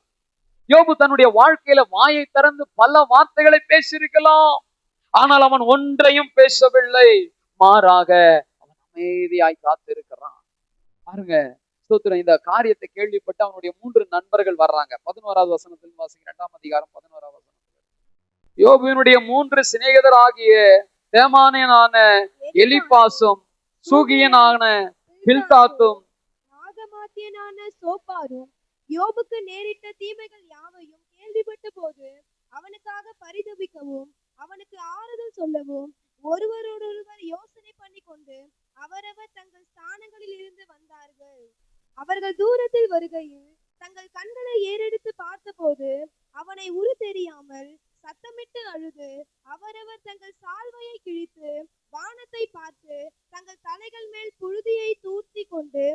யோபு தன்னுடைய வாழ்க்கையில வாயை திறந்து பல வார்த்தைகளை பேசியிருக்கலாம், ஆனால் அவன் ஒன்றையும் பேசவில்லை. மாறாக அவன் அமைதியாய் காத்திருக்கிறான். பாருங்க, ஸ்தோத்திரம். இந்த காரியத்தை கேள்விப்பட்டு அவனுடைய 3 நண்பர்கள் வர்றாங்க. 11வது வசனத்தில் வாசிங்க, 2ஆம் அதிகாரம் 11வது வசனம். யோபுவினுடைய 3 சிநேகிதர் ஆகிய தேமானியனான எலிப்பாசும், சூகியனான பில்தாத்தும், நாகமாத்தியனான சோப்பாரும் யோபுக்கு நேரிட்ட தீமைகள் யாவையும் கேள்விப்பட்ட போது அவனுக்காக பரிதபிக்கவும் அவனுக்கு ஆறுதல் சொல்லவும் ஒருவரோடொருவர் யோசனை பண்ணி கொண்டு அவரவர் தங்கள் ஸ்தானங்களில் இருந்து வந்தார்கள். அவர்கள் தூரத்தில் வருகையில் தங்கள் கண்களை ஏறெடுத்து பார்த்தபோது அவனை உரு தெரியாமல் சத்தமிட்டு அழுது அவரவர் தங்கள் சால்வையை கிழித்து வானத்தை பார்த்து தங்கள் தலைகள் மேல் புழுதியை தூர்த்தி கொண்டு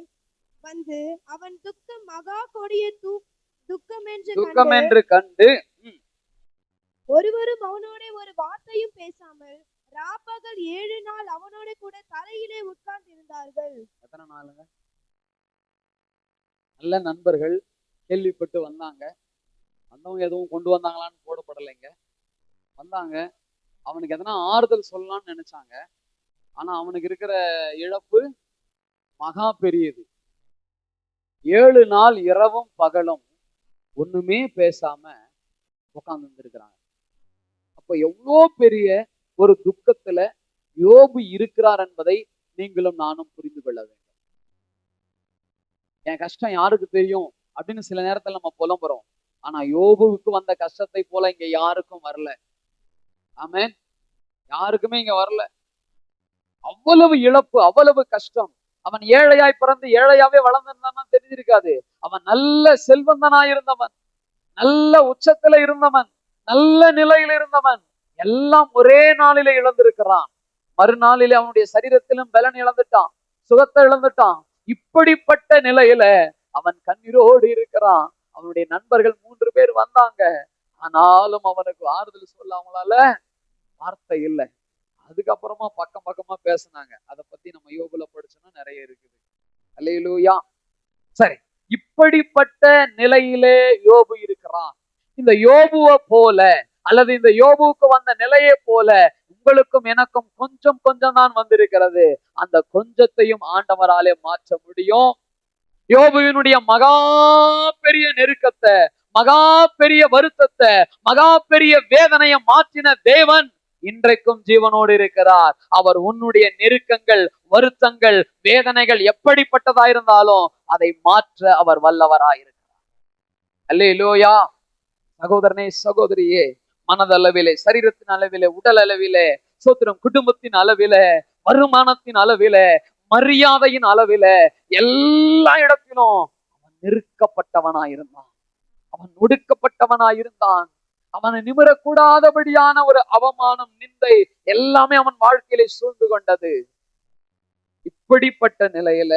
வந்து அவன் துக்கம் மகா கொடிய துக்கம் என்று கண்டு ஒருவரும் அவனோட ஒரு வார்த்தையும் பேசாமல் ராப்பகல் 7 நாள் அவனோட கூட தரையிலே உட்கார்ந்து இருந்தார்கள். எத்தனை நாளுங்க? நல்ல நண்பர்கள் கேள்விப்பட்டு வந்தாங்க. வந்தவங்க எதுவும் கொண்டு வந்தாங்களான்னு போடப்படலைங்க. வந்தாங்க, அவனுக்கு எதனா ஆறுதல் சொல்லலாம்னு நினைச்சாங்க. ஆனா அவனுக்கு இருக்கிற இழப்பு மகா பெரியது. 7 நாள் இரவும் பகலும் ஒண்ணுமே பேசாம உட்கார்ந்து இருந்திருக்கிறாங்க. அப்ப எவ்வளோ பெரிய ஒரு துக்கத்துல யோபு இருக்கிறார் என்பதை நீங்களும் நானும் புரிந்து கொள்ள வேண்டும். என் கஷ்டம் யாருக்கு தெரியும் அப்படின்னு சில நேரத்துல நம்ம புலம்புறோம். ஆனா யோபுவுக்கு வந்த கஷ்டத்தை போல இங்க யாருக்கும் வரல. ஆமென். யாருக்குமே இங்க வரல. அவ்வளவு இழப்பு, அவ்வளவு கஷ்டம். அவன் ஏழையாய் பிறந்து ஏழையாவே வளர்ந்திருந்தான்னா தெரிஞ்சிருக்காது. அவன் நல்ல செல்வந்தனாய் இருந்தவன், நல்ல உச்சத்துல இருந்தவன், நல்ல நிலையில இருந்தவன். எல்லாம் ஒரே நாளில இழந்திருக்கிறான். மறுநாளிலே அவனுடைய சரீரத்திலும் பலன் இழந்துட்டான், சுகத்தை இழந்துட்டான். இப்படிப்பட்ட நிலையில அவன் கண்ணீரோடு இருக்கிறான். அவனுடைய நண்பர்கள் 3 பேர் வந்தாங்க. ஆனாலும் அவனுக்கு ஆறுதல் சொல்ல அவங்களால வார்த்தை இல்லை. அதுக்கப்புறமா பக்கமா பேசினாங்க. அதை பத்தி நம்ம யோபுல படிச்சோம்னா நிறைய இருக்குது. அல்லேலூயா. சரி, இப்படிப்பட்ட நிலையிலே யோபு இருக்கிறான். இந்த யோபுவை போல அல்லது இந்த யோபுவுக்கு வந்த நிலையை போல உங்களுக்கும் எனக்கும் கொஞ்சம் தான் வந்திருக்கிறது. அந்த கொஞ்சத்தையும் ஆண்டவராலே மாற்ற முடியும். யோபுவினுடைய மகா பெரிய நெருக்கத்தை, மகா பெரிய வருத்தத்தை, மகா பெரிய வேதனையை மாற்றின தேவன் இன்றைக்கும் ஜீவனோடு இருக்கிறார். அவர் உன்னுடைய நெருக்கங்கள், வருத்தங்கள், வேதனைகள் எப்படிப்பட்டதாயிருந்தாலும் அதை மாற்ற அவர் வல்லவராயிருக்கிறார். அல்லேலூயா. சகோதரனே, சகோதரியே, மனதளவிலே, சரீரத்தின் அளவிலே, உடல் அளவிலே, ஸ்தோத்திரம், குடும்பத்தின் அளவிலே, வருமானத்தின் அளவிலே, மரியாதையின் அளவிலே, எல்லா இடத்திலும் அவன் நெருக்கப்பட்டவனாயிருந்தான். அவன் ஒடுக்கப்பட்டவனாயிருந்தான். அவனை நிமிரக்கூடாதபடியான ஒரு அவமானம், நிந்தை எல்லாமே அவன் வாழ்க்கையிலே சூழ்ந்து கொண்டது. இப்படிப்பட்ட நிலையில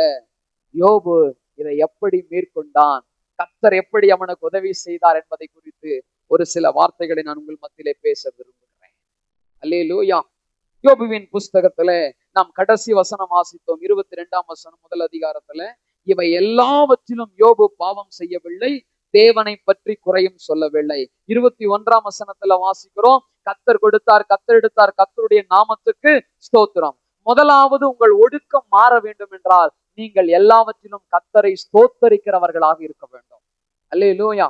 யோபு இதை எப்படி மேற்கொண்டான், கர்த்தர் எப்படி அவனுக்கு உதவி செய்தார் என்பதை குறித்து ஒரு சில வார்த்தைகளை நான் உங்கள் மத்தியிலே பேச விரும்புகிறேன். அல்லேலூயா. யோபுவின் புஸ்தகத்துல நாம் கடைசி வசனம் வாசித்தோம், 22ஆம் வசனம், முதல் அதிகாரத்துல. இவை எல்லாவற்றிலும் யோபு பாவம் செய்யவில்லை, தேவனை பற்றி குறையும் சொல்லவில்லை. 21ஆம் வசனத்துல வாசிக்கிறோம், கர்த்தர் கொடுத்தார், கர்த்தர் எடுத்தார், கர்த்தருடைய நாமத்துக்கு ஸ்தோத்திரம். முதலாவது உங்கள் ஒடுக்கம் மாற வேண்டும் என்றால் நீங்கள் எல்லாவற்றிலும் கர்த்தரை ஸ்தோத்தரிக்கிறவர்களாக இருக்க வேண்டும். அல்லேலூயா.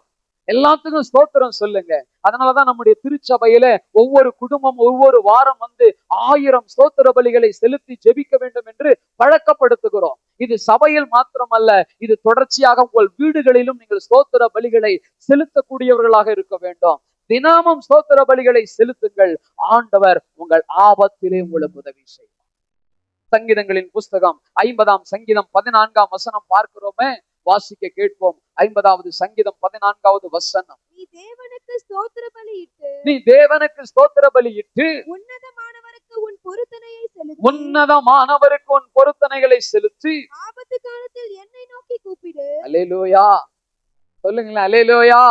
எல்லாத்துக்கும் ஸ்தோத்திரம் சொல்லுங்க. அதனாலதான் நம்முடைய திருச்சபையில ஒவ்வொரு குடும்பம் ஒவ்வொரு வாரம் 1000 ஸ்தோத்திர பலிகளை செலுத்தி ஜெபிக்க வேண்டும் என்று பழக்கப்படுத்துகிறோம். இது சபையில் மாத்திரமல்ல, இது தொடர்ச்சியாக உங்கள் வீடுகளிலும் நீங்கள் ஸ்தோத்திர பலிகளை செலுத்தக்கூடியவர்களாக இருக்க வேண்டும். தினமும் ஸ்தோத்திர பலிகளை செலுத்துங்கள். ஆண்டவர் உங்கள் ஆபத்திலே உங்களுக்கு உதவி செய்வார். சங்கீதங்களின் புஸ்தகம் 50ஆம் சங்கீதம் 14ஆம் வசனம் பார்க்கிறோமே, வாசிக்க கேட்போம். 50வது சங்கீதம் 14வது வசனம். நீ தேவனுக்கு ஸ்தோத்திர பலியிட்டு, நீ தேவனுக்கு ஸ்தோத்திர பலியிட்டு, உன்னதமானவருக்கு உன் பொருத்தனையை செலுத்தி, உன்னதமானவருக்கு உன் பொருத்தனைகளை செலுத்தி, ஆபத்து காலத்தில் என்னை நோக்கி கூப்பிடு. அல்லேலூயா. சொல்லுங்களேன், அல்லேலூயா.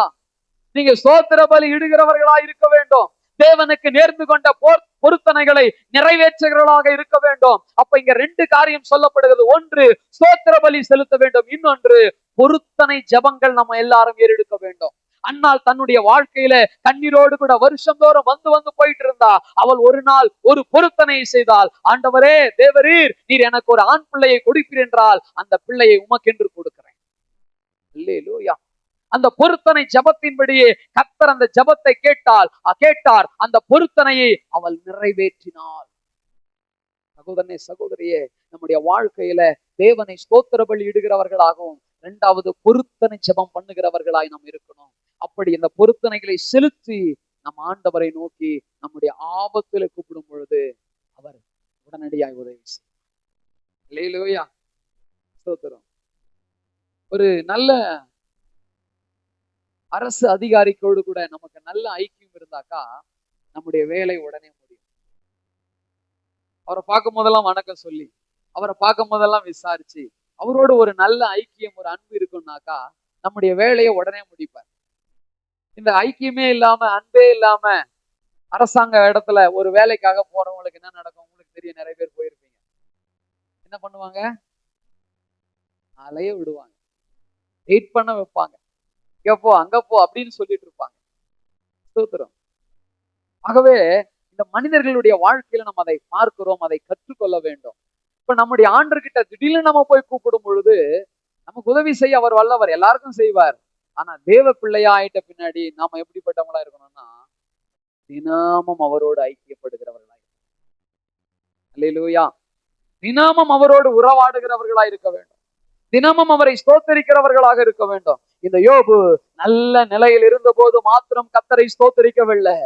நீங்க ஸ்தோத்திர பலி இடுகிறவர்களா இருக்க வேண்டும். தேவனுக்கு நேர்ந்து கொண்ட பொருத்தனைகளை நிறைவேற்றுகிறவர்களாக இருக்க வேண்டும். அப்ப இங்க 2 காரியம் சொல்லப்படுகிறது. ஒன்று, ஸ்தோத்திர பலி செலுத்த வேண்டும். இன்னொன்று, பொருத்தனை ஜெபங்கள் நம்ம எல்லாரும் ஏறெடுக்க வேண்டும். அன்னாள் தன்னுடைய வாழ்க்கையில கண்ணீரோடு கூட வருஷந்தோறும் வந்து போயிட்டு இருந்தா. அவள் ஒரு நாள் ஒரு பொருத்தனையை செய்தால், ஆண்டவரே, தேவரீர், நீர் எனக்கு ஒரு ஆண் பிள்ளையை கொடுப்பீர் என்றால் அந்த பிள்ளையை உமக்கென்று கொடுக்கிறேன். அல்லேலூயா. அந்த பொருத்தனை ஜபத்தின்படியே கர்த்தர் அந்த ஜபத்தை கேட்டார். அந்த பொருத்தனையை அவள் நிறைவேற்றினாள். சகோதரனே, சகோதரியே, நம்முடைய வாழ்க்கையில தேவனை ஸ்தோத்திர பலி இடுகிறவர்களாகவும், 2வது பொருத்தனை ஜபம் பண்ணுகிறவர்களாய் நாம் இருக்கணும். அப்படி இந்த பொருத்தனைகளை செலுத்தி நம் ஆண்டவரை நோக்கி நம்முடைய ஆபத்துல கூப்பிடும் பொழுது அவர் உடனடியாய் உதவி செய்வார். அல்லேலூயா. ஸ்தோத்திரம். ஒரு நல்ல அரசு அதிகாரிக்கோடு கூட நமக்கு நல்ல ஐக்கியம் இருந்தாக்கா நம்முடைய வேலை உடனே முடியும். அவரை பார்க்கும் போதெல்லாம் வணக்கம் சொல்லி, அவரை பார்க்கும் போதெல்லாம் விசாரிச்சு, அவரோடு ஒரு நல்ல ஐக்கியம், ஒரு அன்பு இருக்கும்னாக்கா நம்முடைய வேலையை உடனே முடிப்பார். இந்த ஐக்கியமே இல்லாம, அன்பே இல்லாம அரசாங்க இடத்துல ஒரு வேலைக்காக போறவங்களுக்கு என்ன நடக்கும் உங்களுக்கு தெரியும். நிறைய பேர் போயிருப்பீங்க. என்ன பண்ணுவாங்க? அலைய விடுவாங்க, வெயிட் பண்ண வைப்பாங்க, இங்க போ அங்க போ அப்படின்னு சொல்லிட்டு இருப்பாங்க. ஸ்தோத்திரம். ஆகவே இந்த மனிதர்களுடைய வாழ்க்கையில நம்ம அதை பார்க்கிறோம், அதை கற்றுக்கொள்ள வேண்டும். இப்ப நம்முடைய ஆண்டர்கிட்ட திடீர்னு நம்ம போய் கூப்பிடும் பொழுது நமக்கு உதவி செய்ய அவர் வல்லவர், எல்லாருக்கும் செய்வார். ஆனா தேவ பிள்ளையா ஆயிட்ட பின்னாடி நாம எப்படிப்பட்டவங்களா இருக்கணும்னா, தினமும் அவரோடு ஐக்கியப்படுகிறவர்களா, அல்லேலூயா, தினமும் அவரோடு உறவாடுகிறவர்களா இருக்க வேண்டும். தினமும் அவரை ஸ்தோத்தரிக்கிறவர்களாக இருக்க வேண்டும். இந்த யோபு நல்ல நிலையில் இருந்த போது மாத்திரம் கர்த்தரை ஸ்தோத்தரிக்கவில்லை.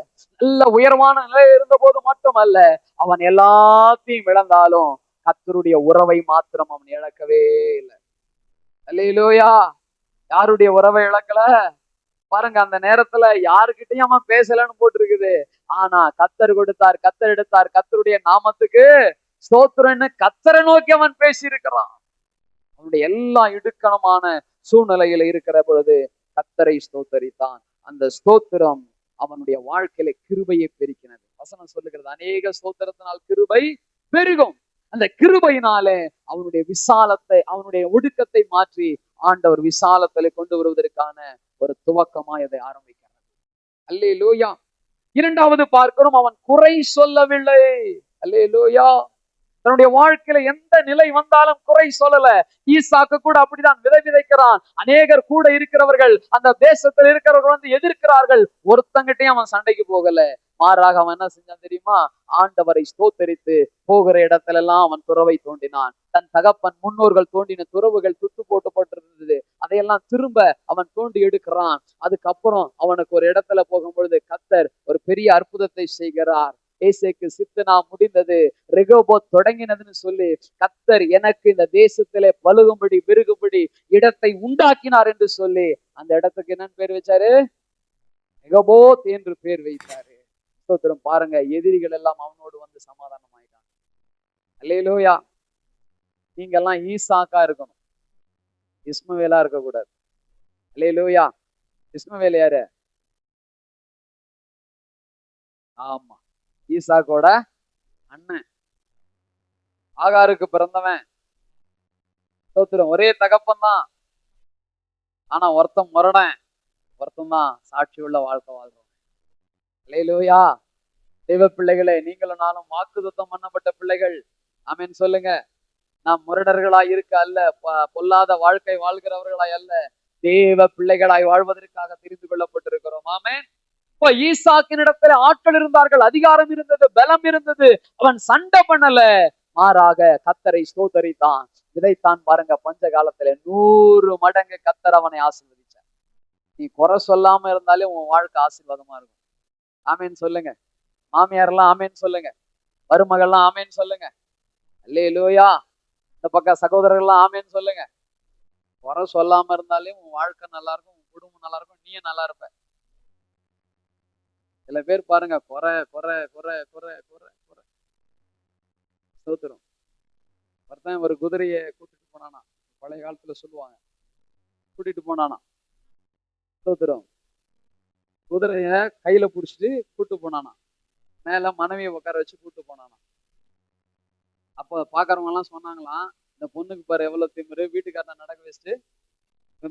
நல்ல உயர்வான நிலையில் இருந்த போது மட்டுமல்ல, அவன் எல்லாத்தையும் இழந்தாலும் கர்த்தருடைய உறவை மாத்திரம் அவன் இழக்கவே இல்லை. அல்லேலூயா. யாருடைய உறவை இழக்கல பாருங்க. அந்த நேரத்துல யாருக்கிட்டையும் அவன் பேசலன்னு போட்டிருக்குது. ஆனா கர்த்தர் கொடுத்தார், கர்த்தர் எடுத்தார், கர்த்தருடைய நாமத்துக்கு ஸ்தோத்திரன்னு கர்த்தரை நோக்கி அவன் பேசி இருக்கிறான். அவனுடைய எல்லா இடுக்கணமான சூழ்நிலையில இருக்கிற பொழுது கர்த்தரை ஸ்தோத்தரித்தான். அந்த ஸ்தோத்திரம் அவனுடைய வாழ்க்கையில கிருபையை பெருக்கினது. வசனம் சொல்லுகிறது, அநேக ஸ்தோத்திரத்தினால் கிருபை பெருகும். அந்த கிருபையினாலே அவனுடைய விசாலத்தை, அவனுடைய ஒடுக்கத்தை மாற்றி ஆண்டவர் விசாலத்தை கொண்டு வருவதற்கான ஒரு துவக்கமாய் அதை ஆரம்பிக்கிறார். அல்லேலூயா. 2வது பார்க்கிறோம், அவன் குறை சொல்லவில்லை. அல்லேலூயா. தன்னுடைய வாழ்க்கையில எந்த நிலை வந்தாலும் குறை சொல்லல. ஈசாக்கு கூட அப்படிதான் விதைக்கிறான். அநேகர் கூட இருக்கிறவர்கள், அந்த தேசத்தில் இருக்கிறவர்கள் எதிர்க்கிறார்கள். ஒருத்தங்கிட்டையும் அவன் சண்டைக்கு போகல. மாறாக அவன் என்ன செஞ்சான் தெரியுமா? ஆண்டவரை ஸ்தோத்தரித்து போகிற இடத்துல எல்லாம் அவன் துறவை தோண்டினான். தன் தகப்பன் முன்னோர்கள் தோண்டின துறவுகள் துட்டு போட்டுப்பட்டிருந்தது, அதையெல்லாம் திரும்ப அவன் தோண்டி எடுக்கிறான். அதுக்கப்புறம் அவனுக்கு ஒரு இடத்துல போகும்பொழுது கர்த்தர் ஒரு பெரிய அற்புதத்தை செய்கிறார். ஏசேக்கு சித்தனா முடிந்தது, ரெகோபோத் தொடங்கினதுன்னு சொல்லி கர்த்தர் எனக்கு இந்த தேசத்திலே பலுகும்படி பெருகும்படி இடத்தை உண்டாக்கினார் என்று சொல்லி அந்த இடத்துக்கு என்னன்னு பேர் வச்சாரு? ரெகோபோத் என்று பேர் வைத்தாரு. ஸ்தோத்திரம். பாருங்க, எதிரிகள் எல்லாம் அவனோடு வந்து சமாதானம் ஆயிட்டாங்க. அல்லேலூயா. நீங்க எல்லாம் ஈசாக்கா இருக்கணும், இஸ்மவேலா இருக்கக்கூடாது. அல்லேலூயா. இஸ்மவேல் யாரு? ஆமா, ஈசாக்கோட அண்ணன், ஆகாருக்கு பிறந்தவன். ஸ்தோத்திரம். ஒரே தகப்பன் தான், ஆனா ஒருத்தன் முரடன், ஒருத்தன் தான் சாட்சி உள்ள வாழ்க்கை வாழ்றோம். அல்லேலூயா. தெய்வ பிள்ளைகளே, நீங்களும் நானும் வாக்குத்தத்தம் பண்ணப்பட்ட பிள்ளைகள். ஆமென் சொல்லுங்க. நாம் முரடர்களாய் இருக்க அல்ல, பொல்லாத வாழ்க்கை வாழ்கிறவர்களாய் அல்ல, தேவ பிள்ளைகளாய் வாழ்வதற்காக தெரிந்து கொள்ளப்பட்டிருக்கிறோம். ஆமென். இப்போ ஈசாக்கின் இடத்துல ஆட்கள் இருந்தார்கள், அதிகாரம் இருந்தது, பலம் இருந்தது. அவன் சண்டை பண்ணல, மாறாக கர்த்தரை ஸ்தோத்தரித்தான், இதைத்தான். பாருங்க, பஞ்ச காலத்துல 100 மடங்கு கர்த்தர் அவனை ஆசீர்வதிச்சார். நீ குறை சொல்லாம இருந்தாலே உன் வாழ்க்கை ஆசீர்வாதமா இருக்கும். ஆமேன் சொல்லுங்க. மாமியாரெல்லாம் ஆமேன் சொல்லுங்க. மருமகள்லாம் ஆமேன் சொல்லுங்க. அல்லேலூயா. இந்த பக்கம் சகோதரர்கள்லாம் ஆமேன்னு சொல்லுங்க. குறை சொல்லாம இருந்தாலே உன் வாழ்க்கை நல்லா இருக்கும், உன் குடும்பம் நல்லா இருக்கும், நீயும் நல்லா இருப்ப. சில பேர் பாருங்க, குறை குறை குறை குறை குறை குறை. ஸ்தோத்திரம். ஒருத்தன் ஒரு குதிரையை கூட்டிட்டு போனானா, பழைய காலத்துல சொல்லுவாங்க, கூட்டிட்டு போனானா. ஸ்தோத்திரம். குதிரைய கையில புடிச்சிட்டு கூட்டு போனானா, மேல மனைவியை உட்கார வச்சு கூட்டு போனானா. அப்ப பாக்குறவங்க எல்லாம் சொன்னாங்களாம், இந்த பொண்ணுக்கு பாரு எவ்வளவு திமிரு, வீட்டுக்காரனை நடக்க வச்சுட்டு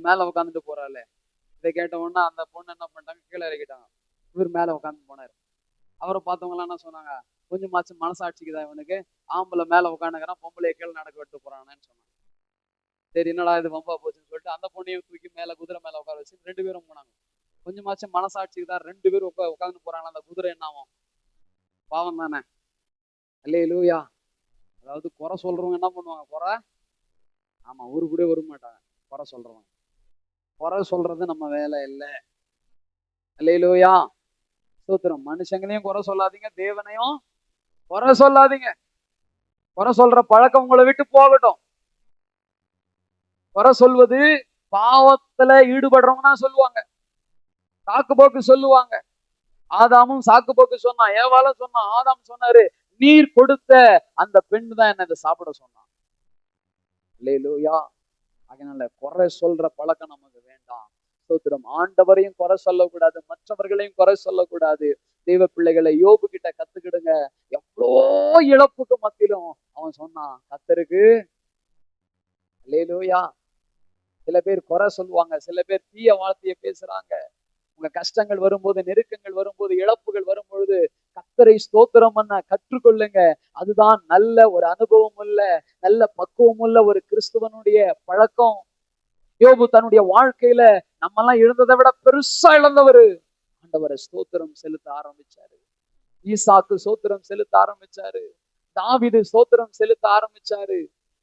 மேல உட்காந்துட்டு போறாளே. இதை கேட்ட உடனே அந்த பொண்ணு என்ன பண்ணிட்டாங்க, கீழே இறக்கிட்டாங்க. இவர் மேல உட்காந்து போனாரு. அவரை பார்த்தவங்க எல்லாம் என்ன சொன்னாங்க, கொஞ்சமாச்சும் மனசாட்சிக்குதான் இவனுக்கு, ஆம்பளை மேல உட்காந்துக்கிறான், பொம்பளைய கீழே நடக்க விட்டு போறானேன்னு சொன்னாங்க. சரி, என்னடா இது வம்பா போச்சுன்னு சொல்லிட்டு அந்த பொண்ணையும் தூக்கி மேல குதிரை மேல உட்கார வச்சு 2 பேரும் போனாங்க. கொஞ்சமாச்சும் மனசாட்சிக்கு தான் 2 பேரும் உட்காந்து போறாங்க. அந்த குதிரை என்ன ஆகும்? பாவம் தானே. அல்லேலூயா. அதாவது குறை சொல்றவங்க என்ன பண்ணுவாங்க? குறை, ஆமா, ஊரு கூட வர மாட்டாங்க குறை சொல்றவங்க. குறை சொல்றது நம்ம வேலை இல்லை. அல்லேலூயா. ஸ்தோத்திரம். மனுஷங்களையும் குறை சொல்லாதீங்க, தேவனையும் குறை சொல்லாதீங்க. குறை சொல்ற பழக்கம் உங்களை விட்டு போகட்டும். குறை சொல்வது பாவத்துல ஈடுபடுறவங்க தான் சொல்லுவாங்க, சாக்கு போக்கு சொல்லுவாங்க. ஆதாமும் சாக்கு போக்கு சொன்னான், ஏவாலும் சொன்னான். ஆதாம் சொன்னாரு, நீர் கொடுத்த அந்த பெண் தான் என்ன இதை சாப்பிட சொன்னான். அல்லேலூயா. அதனால குறை சொல்ற பழக்கம் நமக்கு வேண்டாம். ஸ்தோத்திரம். ஆண்டவரையும் குறை சொல்லக்கூடாது, மற்றவர்களையும் குறை சொல்லக்கூடாது. தெய்வ பிள்ளைகளை யோபு கிட்ட கத்துக்கிடுங்க. எவ்வளோ இழப்புக்கு மத்தியிலும் அவன் சொன்னான், கர்த்தருக்கு. அல்லேலூயா. சில பேர் குறை சொல்லுவாங்க, சில பேர் தீய வார்த்தையை பேசுறாங்க. உங்க கஷ்டங்கள் வரும்போது, நெருக்கங்கள் வரும்போது, இழப்புகள் வரும்பொழுது கர்த்தரை ஸ்தோத்திரம் பண்ண கற்றுக்கொள்ளுங்க. அதுதான் நல்ல ஒரு அனுபவம் உள்ள, நல்ல பக்குவம் உள்ள ஒரு கிறிஸ்துவனுடைய பழக்கம். யோபு தன்னுடைய வாழ்க்கையில நம்ம எல்லாம் இழந்ததை விட பெருசா இழந்தவரு. ஆண்டவரை ஸ்தோத்திரம் செலுத்த ஆரம்பிச்சாரு. ஈசாக்கு ஸ்தோத்திரம் செலுத்த ஆரம்பிச்சாரு. தாவீது ஸ்தோத்திரம் செலுத்த ஆரம்பிச்சாரு.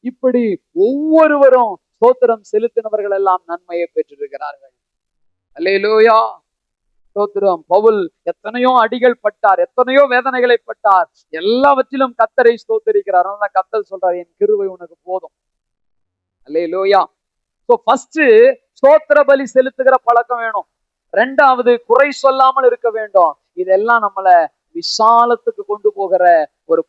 இப்படி ஒவ்வொருவரும் ஸ்தோத்திரம் செலுத்தினவர்கள் எல்லாம் நன்மையை பெற்றிருக்கிறார்கள். அல்லேலூயா. ஸ்தோத்திரம். பவுல் எத்தனையோ அடிகள் பட்டார், எத்தனையோ வேதனைகளை பட்டார், எல்லாவற்றிலும் கர்த்தரை ஸ்தோத்திரிக்கிறார். அதனால கர்த்தர் சொல்றார், என் கிருபை உனக்கு போதும். அல்லேலூயா. சோ ஃபர்ஸ்ட் ஸ்தோத்திர பலி செலுத்துகிற பழக்கம் வேணும். 2வது குறை சொல்லாமல் இருக்க வேண்டும். இதெல்லாம் நம்மளை விசாலத்துக்கு கொண்டு போகிற ஒரு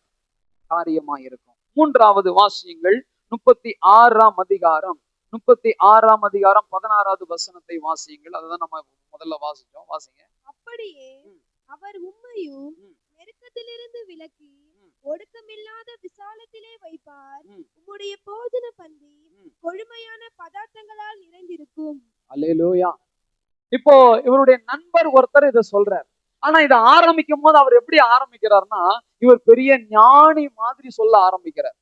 காரியமா இருக்கும். 3வது வாசியுங்கள், 36ஆம் அதிகாரம் 36ஆம் அதிகாரம் 16வது வசனத்தை வாசியுங்கள். அதுதான் நம்ம முதல்ல வாசிச்சோம். வாசிங்க. அப்படியே அவர் உம்மையும் நெருக்கத்திலிருந்து விலக்கி ஒடுக்கமில்லாத விசாலத்திலே வைப்பார். உம்முடைய போஜன பந்தி கொழுமையான பதார்த்தங்களால் நிறைந்திருக்கும். அல்லேலூயா. இப்போ இவருடைய நண்பர் ஒருத்தர் இதை சொல்றார். ஆனா இதை ஆரம்பிக்கும் போது அவர் எப்படி ஆரம்பிக்கிறார்னா, இவர் பெரிய ஞானி மாதிரி சொல்ல ஆரம்பிக்கிறார்.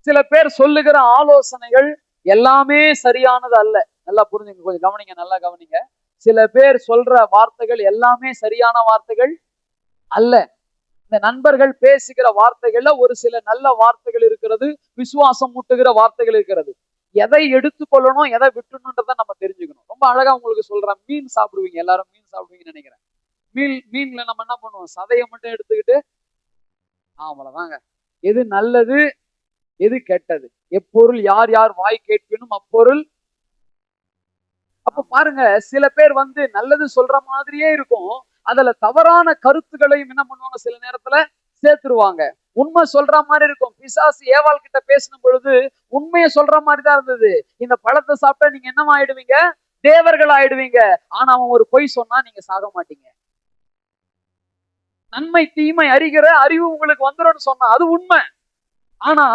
சில பேர் சொல்லுகிற ஆலோசனைகள் எல்லாமே சரியானது அல்ல. நல்லா புரிஞ்சுங்க, கொஞ்சம் கவனிங்க, நல்லா கவனிங்க. சில பேர் சொல்ற வார்த்தைகள் எல்லாமே சரியான வார்த்தைகள் அல்ல. இந்த நண்பர்கள் பேசுகிற வார்த்தைகள்ல ஒரு சில நல்ல வார்த்தைகள் இருக்கிறது, விசுவாசம் மூட்டுகிற வார்த்தைகள் இருக்கிறது. எதை எடுத்துக்கொள்ளணும், எதை விட்டுணுன்றத நம்ம தெரிஞ்சுக்கணும். ரொம்ப அழகா உங்களுக்கு சொல்றேன். மீன் சாப்பிடுவீங்க, எல்லாரும் மீன் சாப்பிடுவீங்கன்னு நினைக்கிறேன். மீன்ல நம்ம என்ன பண்ணுவோம், சதையை மட்டும் எடுத்துக்கிட்டு அவ்வளவுதாங்க. எது நல்லது, எது கெட்டது, எப்பொருள் யார் யார் வாய் கேட்பினும் அப்பொருள். அப்ப பாருங்க, சில பேர் நல்லது சொல்ற மாதிரியே இருக்கும், அதுல தவறான கருத்துக்களையும் என்ன பண்ணுவாங்க, சில நேரத்துல சேர்த்துருவாங்க. உண்மை சொல்ற மாதிரி இருக்கும். பிசாசு ஏவாள் கிட்ட பேசின பொழுது உண்மையை சொல்ற மாதிரி தான் இருந்தது. இந்த பழத்தை சாப்பிட்டா நீங்க என்னவா ஆயிடுவீங்க, தேவர்கள் ஆயிடுவீங்க. ஆனா அவன் ஒரு பொய் சொன்னா நீங்க சாக மாட்டீங்க. நன்மை தீமை அறிகிற அறிவு உங்களுக்கு வந்துடும் சொன்னா அது உண்மை. ஆனா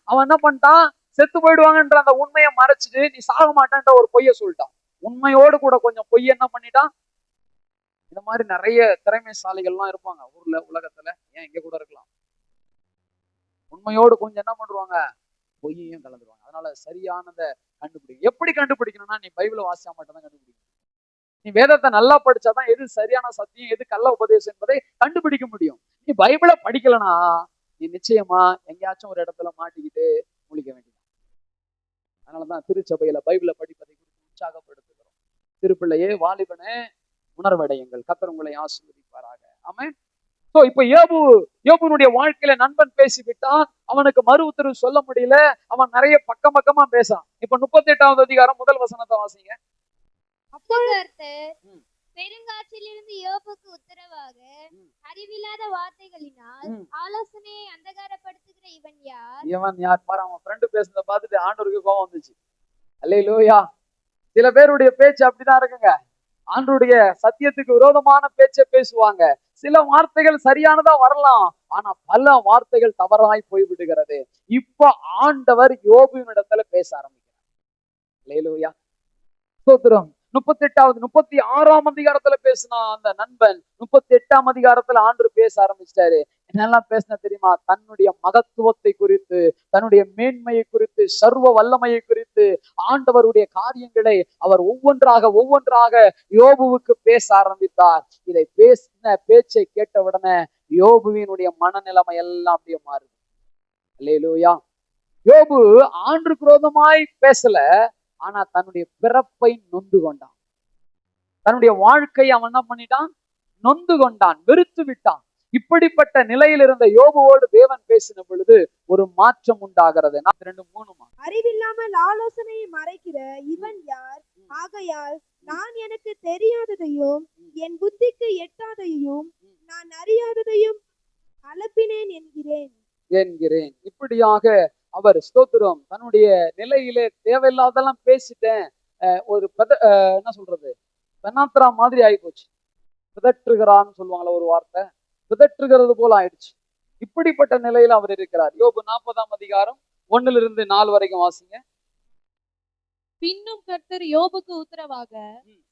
அவன் என்ன பண்ணிட்டான், செத்து போயிடுவாங்கன்ற அந்த உண்மையை மறைச்சிட்டு நீ சாக மாட்டேன்ற ஒரு பொய்ய சொல்லிட்டான். உண்மையோடு கூட கொஞ்சம் பொய்ய என்ன பண்ணிட்டான். இந்த மாதிரி நிறைய திறமைசாலிகள்லாம் இருப்பாங்க ஊர்ல, உலகத்துல, ஏன் இங்க கூட இருக்கலாம். உண்மையோடு கொஞ்சம் என்ன பண்ணுவாங்க, பொய்யையும் கலந்துருவாங்க. அதனால சரியானதை கண்டுபிடிக்கும். எப்படி கண்டுபிடிக்கணும்னா, நீ பைபிளை வாசிச்சா மட்டும்தான் கண்டுபிடிக்கணும். நீ வேதத்தை நல்லா படிச்சாதான் எது சரியான சத்தியம், எது கள்ள உபதேசம் என்பதை கண்டுபிடிக்க முடியும். நீ பைபிளை படிக்கலனா நீ நிச்சயமா எங்கேயாச்சும் ஒரு இடத்துல மாட்டிக்கிட்டு முழிக்க வேண்டியது. அதனாலதான் திருச்சபையில பைபிளை படிப்பதை குறித்து உற்சாகப்படுத்துகிறோம். திருப்பிள்ளையே, வாலிபனே, உணர்வடையுங்கள், கர்த்தர் உங்களை ஆசீர்வதிப்பாராக. ஆமென். சோ இப்ப யோபுனுடைய வாழ்க்கையில நண்பன் பேசிவிட்டான், அவனுக்கு மறு உத்தரவு சொல்ல முடியல, அவன் நிறைய பக்கமா பேசான். இப்ப 38வது அதிகாரம் முதல் வசனத்தை வாசிங்க. பெருங்காற்றிலிருந்து யோபுக்கு உத்தரவாக அறிவில்லாத வார்த்தைகளினால் ஆலோசனையை அந்தகாரப்படுத்துகிற இவன் யார் பாரு, அவன் ஃப்ரெண்டு பேசுனதை பார்த்துட்டு ஆண்டவருக்கு கோபம் வந்துச்சு. அல்லேலூயா. சில பேருடைய பேச்சு அப்படிதான் இருக்குங்க. ஆண்டவருடைய சத்தியத்துக்கு விரோதமான பேச்சை பேசுவாங்க. சில வார்த்தைகள் சரியானதா வரலாம், ஆனா பல வார்த்தைகள் தவறாய் போய்விடுகிறது. இப்ப ஆண்டவர் யோபுவின் இடத்துல பேச ஆரம்பிக்கிறார். அல்லேலூயா, ஸ்தோத்திரம். 36ஆம் அதிகாரத்துல பேசினா அந்த நண்பன் 38ஆம் அதிகாரத்துல ஆண்டவர் பேச ஆரம்பிச்சிட்டாரு. என்னெல்லாம் பேசின தெரியுமா? தன்னுடைய மகத்துவத்தை குறித்து, தன்னுடைய மேன்மையை குறித்து, சர்வ வல்லமையை குறித்து, ஆண்டவருடைய காரியங்களை அவர் ஒவ்வொன்றாக யோபுவுக்கு பேச ஆரம்பித்தார். இதை பேசின பேச்சை கேட்ட உடனே யோபுவினுடைய மனநிலைமை எல்லாம் அப்படியே மாறுது. அல்லேலூயா. யோபு ஆண்டவருக்கு விரோதமாய் பேசல, ஆனா தன்னுடைய பிறப்பை நொந்து கொண்டான். தன்னுடைய வாழ்க்கையை அவன் என்ன பண்ணிட்டான், நொந்து கொண்டான், வெறுத்து விட்டான். இப்படிப்பட்ட நிலையில் இருந்த யோபுவோடு தேவன் பேசின பொழுது ஒரு மாற்றம் உண்டாகிறது. 2:3 அறிவில்லாமல் ஆலோசனையை மறைக்கிற இவன் யார்? ஆகையால் நான் எனக்கு தெரியாததையும் என் புத்திக்கு எட்டாதையும் நான் அறியாததையும் அலப்பினேன் என்கிறேன். இப்படியாக அவர் ஸ்தோத்திரம் தன்னுடைய நிலையிலே தேவையில்லாதெல்லாம் பேசிட்டேன். ஒரு என்ன சொல்றது, பெண்ணாத்திரா மாதிரி ஆயிப்போச்சு. பிதற்றுகிறான்னு சொல்லுவாங்களா ஒரு வார்த்தை, பிதற்றுகிறது போல ஆயிடுச்சு. இப்படிப்பட்ட நிலையில அவர் இருக்கிறார். யோபு 40ஆம் அதிகாரம் 1-4 வரைக்கும் வாசிங்க. பின்னும் கர்த்தர் யோபுக்கு உத்தரவாக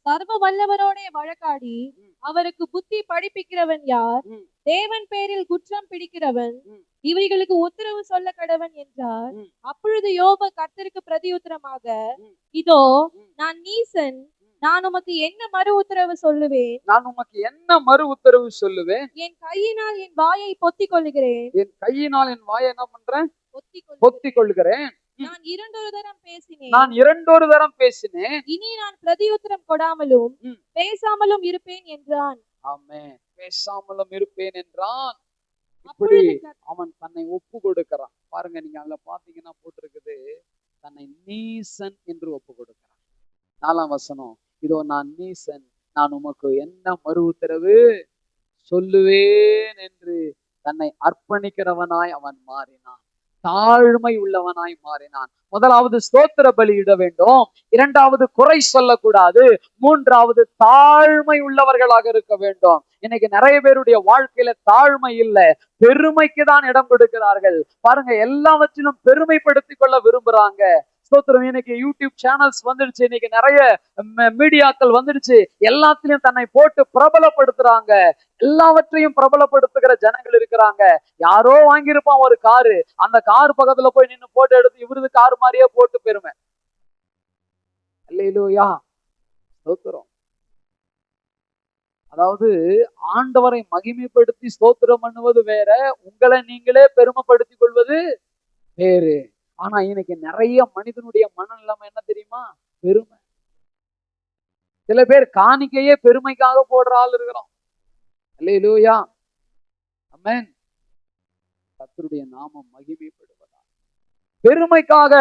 சர்வ வல்லவரோட வழக்காடி அவருக்கு புத்தி படிப்பிக்கிறவன் யார்? தேவன் பேரில் குற்றம் பிடிக்கிறவன் இவைகளுக்கு உத்தரவு சொல்ல கடவன் என்றார். அப்பொழுது யோபு கர்த்தருக்கு பிரதியுத்தரமாக, இதோ நான் நீசன், நான் உமக்கு என்ன மறு உத்தரவு சொல்லுவேன்? என் கையினால் என் வாயை பொத்திக் கொள்ளுகிறேன். என்ன பண்றேன்? பொத்திக் கொள்ளுகிறேன். நான் இரண்டொரு தரம் பேசினேன். இனி நான் பிரதியுத்தரம் கொடாமலும் பேசாமலும் இருப்பேன் என்றான். ஆமென். பேசாமலும் இருப்பேன் என்றான். இப்படி அவன் தன்னை ஒப்பு கொடுக்கிறான். பாருங்க, நீங்க அதுல பாத்தீங்கன்னா போட்டிருக்குது, தன்னை நீசன் என்று ஒப்பு கொடுக்கிறான். 4ஆம் வசனம், இதோ நான் நீசன், நான் உமக்கு என்ன மறு உத்தரவு சொல்லுவேன் என்று தன்னை அர்ப்பணிக்கிறவனாய் அவன் மாறினான். தாழ்மை உள்ளவனாய் மாறினான். முதலாவது ஸ்தோத்திர பலியிட வேண்டும், 2வது குறை சொல்லக்கூடாது, 3வது தாழ்மை உள்ளவர்களாக இருக்க வேண்டும். இன்னைக்கு நிறைய பேருடைய வாழ்க்கையில தாழ்மை இல்லை, பெருமைக்கு தான் இடம் கொடுக்கிறார்கள். பாருங்க, எல்லாவற்றிலும் பெருமைப்படுத்திக் கொள்ள விரும்புறாங்க. ஸ்தோத்திரம். இன்னைக்கு யூடியூப் சேனல்ஸ் வந்துடுச்சு, இன்னைக்கு நிறைய மீடியாக்கள் வந்துடுச்சு, எல்லாத்திலையும் தன்னை போட்டு பிரபலப்படுத்துறாங்க. எல்லாவற்றையும் பிரபலப்படுத்துகிற ஜனங்கள் இருக்கிறாங்க. யாரோ வாங்கியிருப்பான் ஒரு காரு, அந்த கார் பக்கத்துல போய் நின்று போட்டோ எடுத்து இவரது கார் மாதிரியே போட்டு பெருமை. அல்லேலூயா, ஸ்தோத்திரம். அதாவது ஆண்டவரை மகிமைப்படுத்தி ஸ்தோத்திரம் பண்ணுவது வேற, உங்களை நீங்களே பெருமைப்படுத்திக் கொள்வது வேறு. ஆனா இன்னைக்கு நிறைய மனிதனுடைய மனநிலைமை என்ன தெரியுமா? பெருமை. சில பேர் காணிக்கையே பெருமைக்காக போடுற ஆள் இருக்கிறோம். அல்லேலூயா, ஆமென். கர்த்தருடைய நாமம் மகிமைப்படுவதா. பெருமைக்காக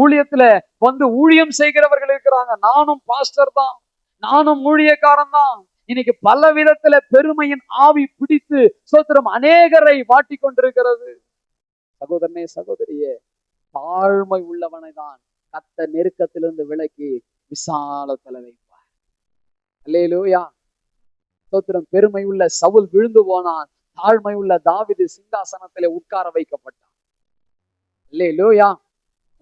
ஊழியத்துல வந்து ஊழியம் செய்கிறவர்கள் இருக்கிறாங்க. நானும் பாஸ்டர் தான், நானும் ஊழியக்காரன் தான். இன்னைக்கு பல விதத்துல பெருமையின் ஆவி பிடித்து ஸ்தோத்திரம் அநேகரை வாட்டி கொண்டிருக்கிறது. சகோதரனே, சகோதரியே, தாழ்மை உள்ளவனை தான் கர்த்தர் நெருக்கத்திலிருந்து விலக்கி விசாலத்துல வைப்பார். அல்லேலூயா, ஸ்தோத்திரம். பெருமை உள்ள சவுல் விழுந்து போனான், தாழ்மை உள்ள தாவீது சிங்காசனத்திலே உட்கார வைக்கப்பட்டான். அல்லேலூயா.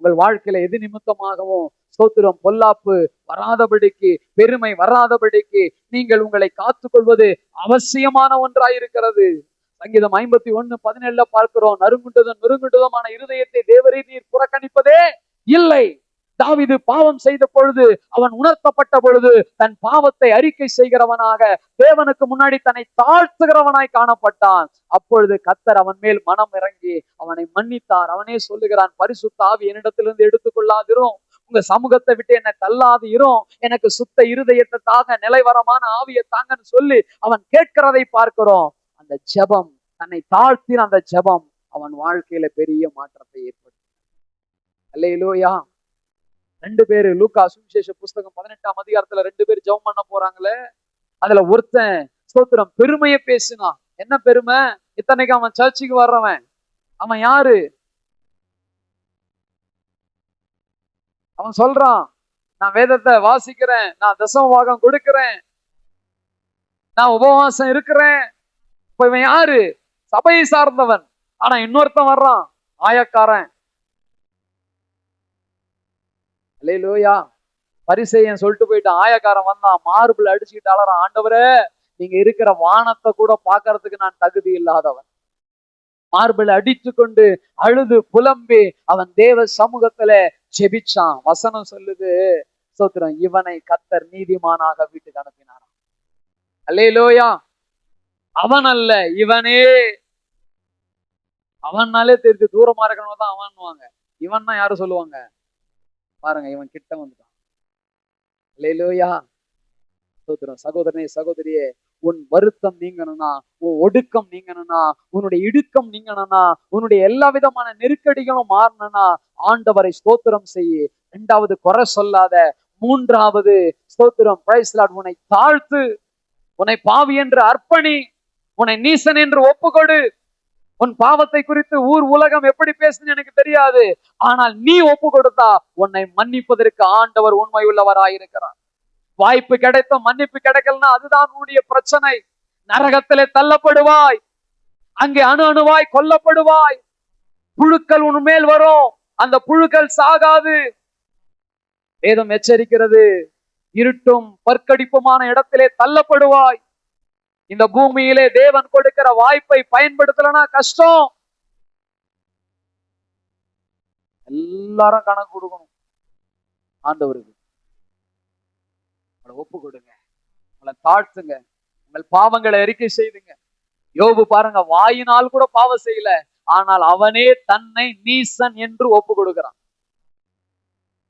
உங்கள் வாழ்க்கையில எது நிமித்தமாகவும் ஸ்தோத்திரம் பொல்லாப்பு வராதபடிக்கு, பெருமை வராதபடிக்கு நீங்கள் உங்களை காத்துக்கொள்வது அவசியமான ஒன்றாயிருக்கிறது. சங்கீதம் 51:17 பார்க்கிறோம், நறுங்குண்டதுமான இருதயத்தை தேவரீர் புறக்கணிப்பதே இல்லை. தாவீது பாவம் செய்த பொழுது, அவன் உணர்த்தப்பட்ட பொழுது தன் பாவத்தை அறிக்கை செய்கிறவனாக தேவனுக்கு முன்னாடி தன்னை தாழ்த்துகிறவனாய் காணப்பட்டான். அப்பொழுது கர்த்தர் அவன் மேல் மனம் இறங்கி அவனை மன்னித்தார். அவனே சொல்லுகிறான், பரிசுத்த ஆவி என்னிடத்திலிருந்து எடுத்துக்கொள்ளாதிரும், உங்க சமூகத்தை விட்டு என்னை தள்ளாது இரும், எனக்கு சுத்த இருதயத்தை தாங்க, நிலைவரமான ஆவியை தாங்கன்னு சொல்லி அவன் கேட்கிறதை பார்க்கிறோம். அந்த ஜெபம், தன்னை தாழ்த்தின அந்த ஜெபம் அவன் வாழ்க்கையில பெரிய மாற்றத்தை ஏற்படுத்தி. அல்லேலூயா. 2 பேரு லூக்கா சுவிசேஷ புஸ்தகம் 18ஆம் அதிகாரத்துல 2 பேர் ஜெபம் பண்ண போறாங்களே, அதுல ஒருத்தன் ஸ்தோத்திரம் பெருமையை பேசினான். என்ன பெருமை? இத்தனைக்கு அவன் சர்ச்சுக்கு வர்றவன். அவன் யாரு? அவன் சொல்றான், நான் வேதத்தை வாசிக்கிறேன், நான் தசம பாகம் கொடுக்கிறேன், நான் உபவாசம் இருக்கிறேன். இப்ப இவன் யாரு? சபையை சார்ந்தவன். ஆனா இன்னொருத்தன் வர்றான், ஆயக்காரன். அல்லேலூயா. பரிசேயன் சொல்லிட்டு போயிட்டான். ஆயக்காரன் வந்தான், மார்பிள் அடிச்சுக்கிட்டு அலறான், ஆண்டவரே, நீங்க இருக்கிற வானத்தை கூட பாக்குறதுக்கு நான் தகுதி இல்லாதவன். மார்பிள் அடித்து கொண்டு அழுது புலம்பி அவன் தேவ சமூகத்துல ஜெபிச்சான். வசனம் சொல்லுது, ஸ்தோத்திரம், இவனை கர்த்தர் நீதிமானாக வீட்டுக்கு அனுப்பினாராம். அல்லேலூயா. அவன் அல்ல, இவனே. அவன்னாலே தெரிஞ்சு தூரமா இருக்கணும் தான் அவன்வாங்க. இவன்னா யாரும் சொல்லுவாங்க பாருங்க, இவன் கிட்ட வந்துட்டான். அல்லேலூயா. ஸ்தோத்திரம். சகோதரனே, சகோதரியே, உன் வருத்தம் நீங்கணும்னா, உன் ஒடுக்கம் நீங்கணும்னா, உன்னுடைய இடுக்கம் நீங்கணும்னா, உன்னுடைய எல்லா விதமான நெருக்கடிகளும் மாறணும்னா ஆண்டவரை ஸ்தோத்திரம் செய்ய. 2வது குறை சொல்லாத. 3வது ஸ்தோத்திரம், பிரைஸ் லார்ட், உன்னை தாழ்த்து, உன்னை பாவி என்று அர்ப்பணி, உன்னை நீசன் என்று ஒப்புக்கொடு. உன் பாவத்தை குறித்து ஊர் உலகம் எப்படி பேசுன்னு எனக்கு தெரியாது, ஆனால் நீ ஒப்பு கொடுத்தா உன்னை மன்னிப்பதற்கு ஆண்டவர் உண்மை உள்ளவராயிருக்கிறார். வாய்ப்பு கிடைத்த மன்னிப்பு கிடைக்கலன்னா அதுதான் உன்னுடைய பிரச்சனை. நரகத்திலே தள்ளப்படுவாய், அங்கே அணு அணுவாய் கொல்லப்படுவாய். புழுக்கள் உன் மேல் வரும், அந்த புழுக்கள் சாகாது. வேதம் எச்சரிக்கிறது, இருட்டும் பற்கடிப்புமான இடத்திலே தள்ளப்படுவாய். இந்த பூமியிலே தேவன் கொடுக்கிற வாய்ப்பை பயன்படுத்தலனா கஷ்டம். எல்லாரும் கணக்கு கொடுக்கணும் ஆண்டவருக்கு. ஒப்பு கொடுங்க, உங்களை தாழ்த்துங்க, உங்கள் பாவங்களை அறிக்கை செய்துங்க. யோபு பாருங்க, வாயினால் கூட பாவம் செய்யல, ஆனால் அவனே தன்னை நீசன் என்று ஒப்பு கொடுக்கிறான்.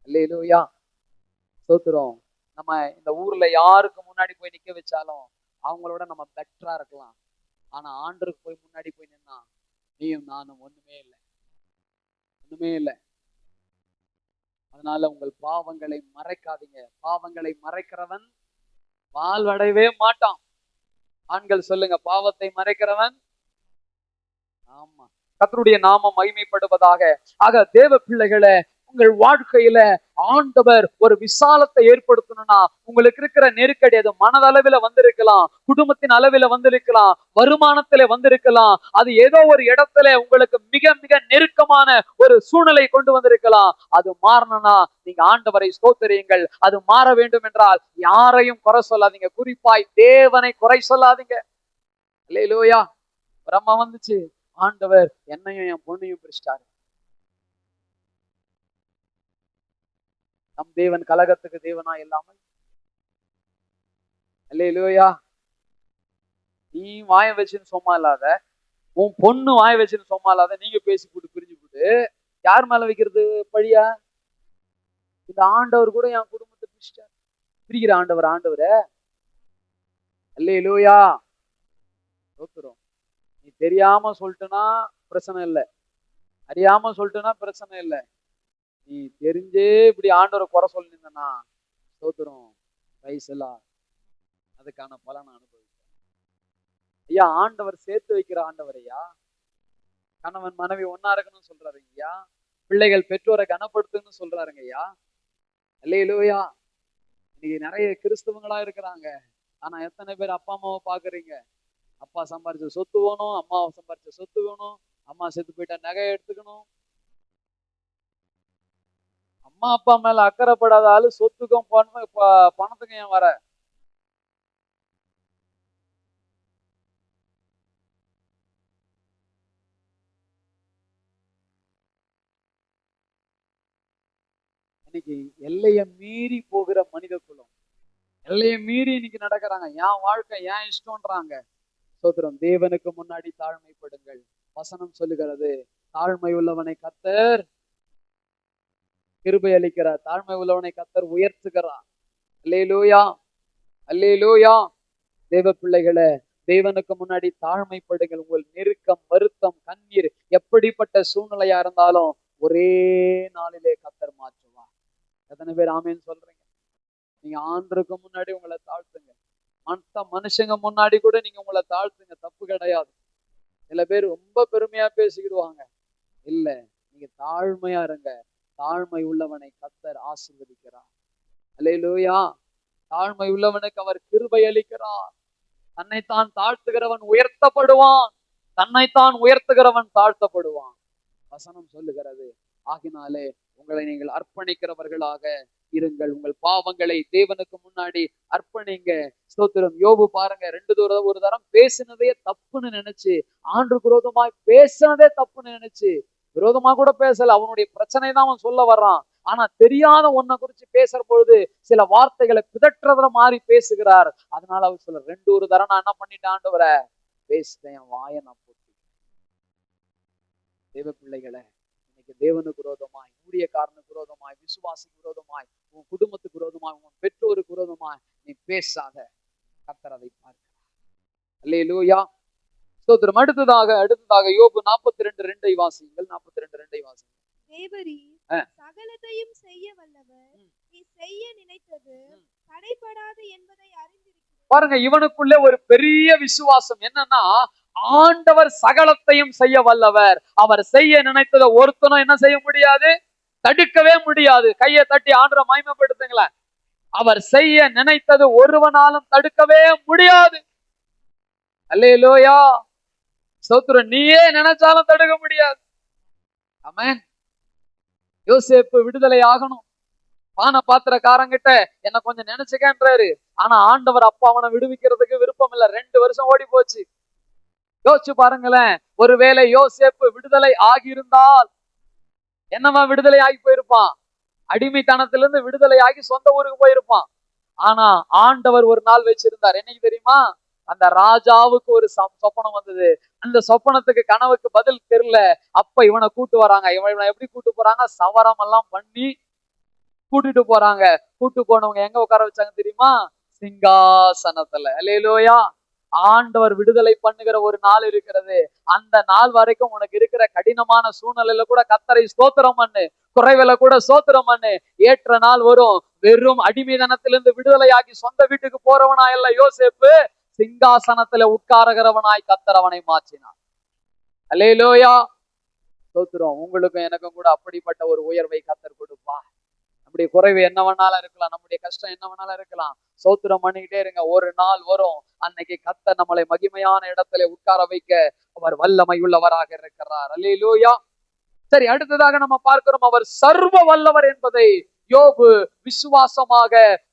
அல்லேலூயா. ஸ்தோத்திரம். நம்ம இந்த ஊர்ல யாருக்கு முன்னாடி போய் நிக்க வச்சாலும் அவங்களோட நம்ம பெட்டரா இருக்கலாம். ஆனா ஆண்டருக்கு போய் முன்னாடி போய் நின்னா நீயும் நானும் ஒண்ணுமே இல்லை, ஒண்ணுமே இல்லை. அதனால உங்கள் பாவங்களை மறைக்காதீங்க. பாவங்களை மறைக்கிறவன் வாழ்வடையவே மாட்டான். ஆண்கள் சொல்லுங்க, பாவத்தை மறைக்கிறவன். ஆமா. கர்த்தருடைய நாமம் மகிமைப்படுவதாக. ஆக தேவ பிள்ளைகளை, உங்கள் வாழ்க்கையில ஆண்டவர் ஒரு விசாலத்தை ஏற்படுத்தணும்னா, உங்களுக்கு இருக்கிற நெருக்கடி அது மனதளவில வந்திருக்கலாம், குடும்பத்தின் அளவில வந்திருக்கலாம், வருமானத்தில வந்திருக்கலாம், அது ஏதோ ஒரு இடத்துல உங்களுக்கு மிக மிக நெருக்கமான ஒரு சூழ்நிலை கொண்டு வந்திருக்கலாம். அது மாறணும்னா நீங்க ஆண்டவரை ஸ்தோத்திரியுங்கள். அது மாற வேண்டும் என்றால் யாரையும் குறை சொல்லாதீங்க, குறிப்பாய் தேவனை குறை சொல்லாதீங்க. அல்லேலூயா. பிரம்ம வந்துச்சு, ஆண்டவர் என்னையும் என் பொண்ணையும் பிரிச்சிட்டாரு. நம் தேவன் கலகத்துக்கு தேவனா இல்லாமல். அல்லேலூயா. நீ வாய வச்சுன்னு சும்மா இல்லாத, உன் பொண்ணு வாய வச்சுன்னு சும்மா இல்லாத, நீங்க பேசி போட்டு பிரிஞ்சு போட்டு யார் மேல வைக்கிறது பழியா? இந்த ஆண்டவர் கூட என் குடும்பத்தை பிரிச்சிட்டார். பிரிக்கிற ஆண்டவர் அல்லேலூயா. தோத்துரும். நீ தெரியாம சொல்லிட்டுனா பிரச்சனை இல்லை, அறியாம சொல்லிட்டுனா பிரச்சனை இல்லை. நீ தெரிஞ்சே இப்படி ஆண்டவரை குறை சொல்லிருந்தனா தோத்துரும். வயசுலாம் அதுக்கான பலனை அனுபவிக்க. ஐயா, ஆண்டவர் சேர்த்து வைக்கிற ஆண்டவர் ஐயா. கணவன் மனைவி ஒன்னா இருக்கணும்னு சொல்றாரு ஐயா. பிள்ளைகள் பெற்றோரை கனப்படுத்துன்னு சொல்றாருங்க ஐயா. அல்லேலூயா. இன்னைக்கு நிறைய கிறிஸ்தவங்களா இருக்கிறாங்க. ஆனா எத்தனை பேர் அப்பா அம்மாவை பாக்குறீங்க? அப்பா சம்பாரிச்ச சொத்து வேணும், அம்மாவை சம்பாரிச்ச சொத்து வேணும், அம்மா செத்து போயிட்டா நகை எடுத்துக்கணும். அம்மா அப்பா மேல அக்கறைப்படாத ஆளு சொத்துக்கும் பணத்துக்கும் ஏன் வர? இன்னைக்கு எல்லையை மீறி போகிற மனித குலம், எல்லையை மீறி இன்னைக்கு நடக்கிறாங்க. என் வாழ்க்கை என் இஷ்டம்ன்றாங்க. சோத்திரம். தேவனுக்கு முன்னாடி தாழ்மைப்படுங்கள். வசனம் சொல்லுகிறது, தாழ்மை உள்ளவனை கர்த்தர் கிருபை அளிக்கிறார், தாழ்மை உள்ளவனை கர்த்தர் உயர்த்துகிறார். அல்லேலூயா, அல்லேலூயா. தேவ பிள்ளைகளை, தேவனுக்கு முன்னாடி தாழ்மைப்படுங்கள். உங்கள் நெருக்கம், வருத்தம், கண்ணீர் எப்படிப்பட்ட சூழ்நிலையா இருந்தாலும் ஒரே நாளிலே கர்த்தர் மாற்றுவார். எத்தனை பேர் ஆமேன்னு சொல்றீங்க? நீங்க ஆண்டருக்கு முன்னாடி உங்களை தாழ்த்துங்க. மற்ற மனுஷங்க முன்னாடி கூட நீங்க உங்களை தாழ்த்துங்க, தப்பு கிடையாது. சில பேர் ரொம்ப பெருமையா பேசிக்கிடுவாங்க. இல்ல, நீங்க தாழ்மையா இருங்க. தாழ்மை உள்ளவனை கர்த்தர் ஆசீர்வதிக்கிறார். அல்லேலூயா. தாழ்மை உள்ளவனுக்கு அவர் கிருபை அளிக்கிறார். தன்னைத்தான் தாழ்த்துகிறவன் உயர்த்தப்படுவான், தன்னைத்தான் உயர்த்துகிறவன் தாழ்த்தப்படுவான். வசனம் சொல்லுகிறது. ஆகினாலே உங்களை நீங்கள் அர்ப்பணிக்கிறவர்களாக இருங்கள். உங்கள் பாவங்களை தேவனுக்கு முன்னாடி அர்ப்பணிங்க. ஸ்தோத்திரம். யோபு பாருங்க, ஒரு தரம் பேசினதே தப்புன்னு நினைச்சு, ஆண்டுக்கு விரோதமாய் பேசினதே தப்புன்னு நினைச்சு, விரோதமா கூட பேசல, அவனுடைய பிரச்சனை தான் அவன் சொல்ல வர்றான். ஆனா தெரியாத ஒன்ன குறிச்சு பேசுற பொழுது சில வார்த்தைகளை பிதற்றதுல மாறி பேசுகிறார். அதனால அவர் சொல்ல, ஒரு தரம் நான் என்ன பண்ணிட்டேன் ஆண்டவர, பேசிட்டேன், என் வாயை நான் போட்டு. தேவ பிள்ளைகளை, இன்னைக்கு தேவனுக்கு விரோதமாய், ஊழியக்காரனுக்கு விரோதமாய், விசுவாசிக்கு விரோதமாய், உன் குடும்பத்துக்கு விரோதமாய், உன் பெற்றோருக்கு விரோதமாய் நீ பேசாத. கர்த்தர் அதை பார்க்கிறார். அல்லேலூயா. ஸ்தோத்திரம். அடுத்ததாக யோபு 42:2 வாசியுங்கள். 42:2 வாசியுங்கள். தேவரீர் சகலத்தையும் செய்ய வல்லவர், நீ செய்ய நினைத்தது தடைபடாது என்பதை அறிந்திருக்கிறேன். பாருங்க, இவனுக்குள்ளே ஒரு பெரிய விசுவாசம் என்னன்னா, ஆண்டவர் சகலத்தையும் செய்ய வல்லவர். அவர் செய்ய நினைத்ததை ஒருத்தனும் என்ன செய்ய முடியாது, தடுக்கவே முடியாது. கையை தட்டி ஆண்டவரை மகிமைப்படுத்துங்களேன். அவர் செய்ய நினைத்தது ஒருவனாலும் தடுக்கவே முடியாது. அல்லேலூயா. ஸ்தோத்திரம். நீயே நினைச்சாலும் தடுக்க முடியாது. ஆமென். யோசேப்பு விடுதலை ஆகணும். பான பாத்திரக்காரங்கிட்ட என்ன கொஞ்சம் நினைச்சுக்கன்றாரு. ஆனா ஆண்டவர் அப்பா அவனை விடுவிக்கிறதுக்கு விருப்பம் இல்ல. 2 வருஷம் ஓடி போச்சு. யோசிச்சு பாருங்களேன். ஒருவேளை யோசேப்பு விடுதலை ஆகியிருந்தால் என்னவா விடுதலை ஆகி போயிருப்பான்? அடிமைத்தனத்திலிருந்து விடுதலை ஆகி சொந்த ஊருக்கு போயிருப்பான். ஆனா ஆண்டவர் ஒரு நாள் வச்சிருந்தார். என்னைக்கு தெரியுமா? அந்த ராஜாவுக்கு ஒரு சொப்பனம் வந்தது. அந்த சொப்பனத்துக்கு கனவுக்கு பதில் தெரியல. அப்ப இவனை கூட்டு வராங்க. இவனை எப்படி கூட்டு போறாங்க? சவரம் எல்லாம் பண்ணி கூட்டிட்டு போறாங்க. கூட்டு போனவங்க எங்க உட்கார வச்சாங்க தெரியுமா? சிங்காசனத்துல. அல்லேலூயா. ஆண்டவர் விடுதலை பண்ணுகிற ஒரு நாள் இருக்கிறது. அந்த நாள் வரைக்கும் உனக்கு இருக்கிற கடினமான சூழ்நிலையில கூட கர்த்தரை ஸ்தோத்திரம் பண்ணு. குறைவில கூட ஸ்தோத்திரம் பண்ணு. ஏற்ற நாள் வரும். வெறும் அடிமைதனத்திலிருந்து விடுதலையாகி சொந்த வீட்டுக்கு போறவனா இல்ல யோசேப்பு, சிங்காசனத்துல உட்காருகிறவனாய் கர்த்தர் அவனை மாற்றினார். அல்லேலூயா. ஸ்தோத்திரம். உங்களுக்கும் எனக்கும் கூட அப்படிப்பட்ட ஒரு உயர்வை கர்த்தர் கொடுப்பா. நம்முடைய குறைவு என்ன வேணாலும் இருக்கலாம், நம்முடைய கஷ்டம் என்ன வேணாலும் இருக்கலாம். ஸ்தோத்திரம் பண்ணிக்கிட்டே இருங்க. ஒரு நாள் வரும், அன்னைக்கு கர்த்தர் நம்மளை மகிமையான இடத்துல உட்கார வைக்க அவர் வல்லமை உள்ளவராக இருக்கிறார். அல்லேலூயா. சரி, அடுத்ததாக நம்ம பார்க்கிறோம், அவர் சர்வ வல்லவர் என்பதை யோபு விசுவாசமாக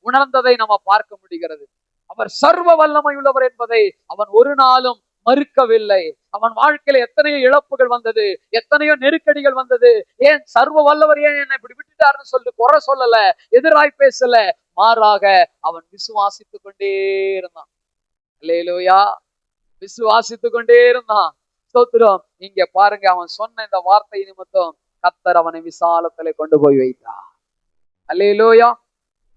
உணர்ந்ததை நம்ம பார்க்க முடிகிறது. அவர் சர்வ வல்லமை உள்ளவர் என்பதை அவன் ஒரு நாளும் மறுக்கவில்லை. அவன் வாழ்க்கையில எத்தனையோ இழப்புகள் வந்தது, எத்தனையோ நெருக்கடிகள் வந்தது. ஏன் சர்வ வல்லவர் ஏன் என்னை இப்படி விட்டுட்டாருன்னு சொல்லி குறை சொல்லல, எதிராய் பேசல. மாறாக அவன் விசுவாசித்துக் கொண்டே இருந்தான். அல்லேலூயா. விசுவாசித்து கொண்டே இருந்தான். ஸ்தோத்திரம். இங்க பாருங்க, அவன் சொன்ன இந்த வார்த்தை நிமித்தம் கர்த்தர் அவனை விசாலத்திலே கொண்டு போய் வைத்தார். அல்லேலூயா.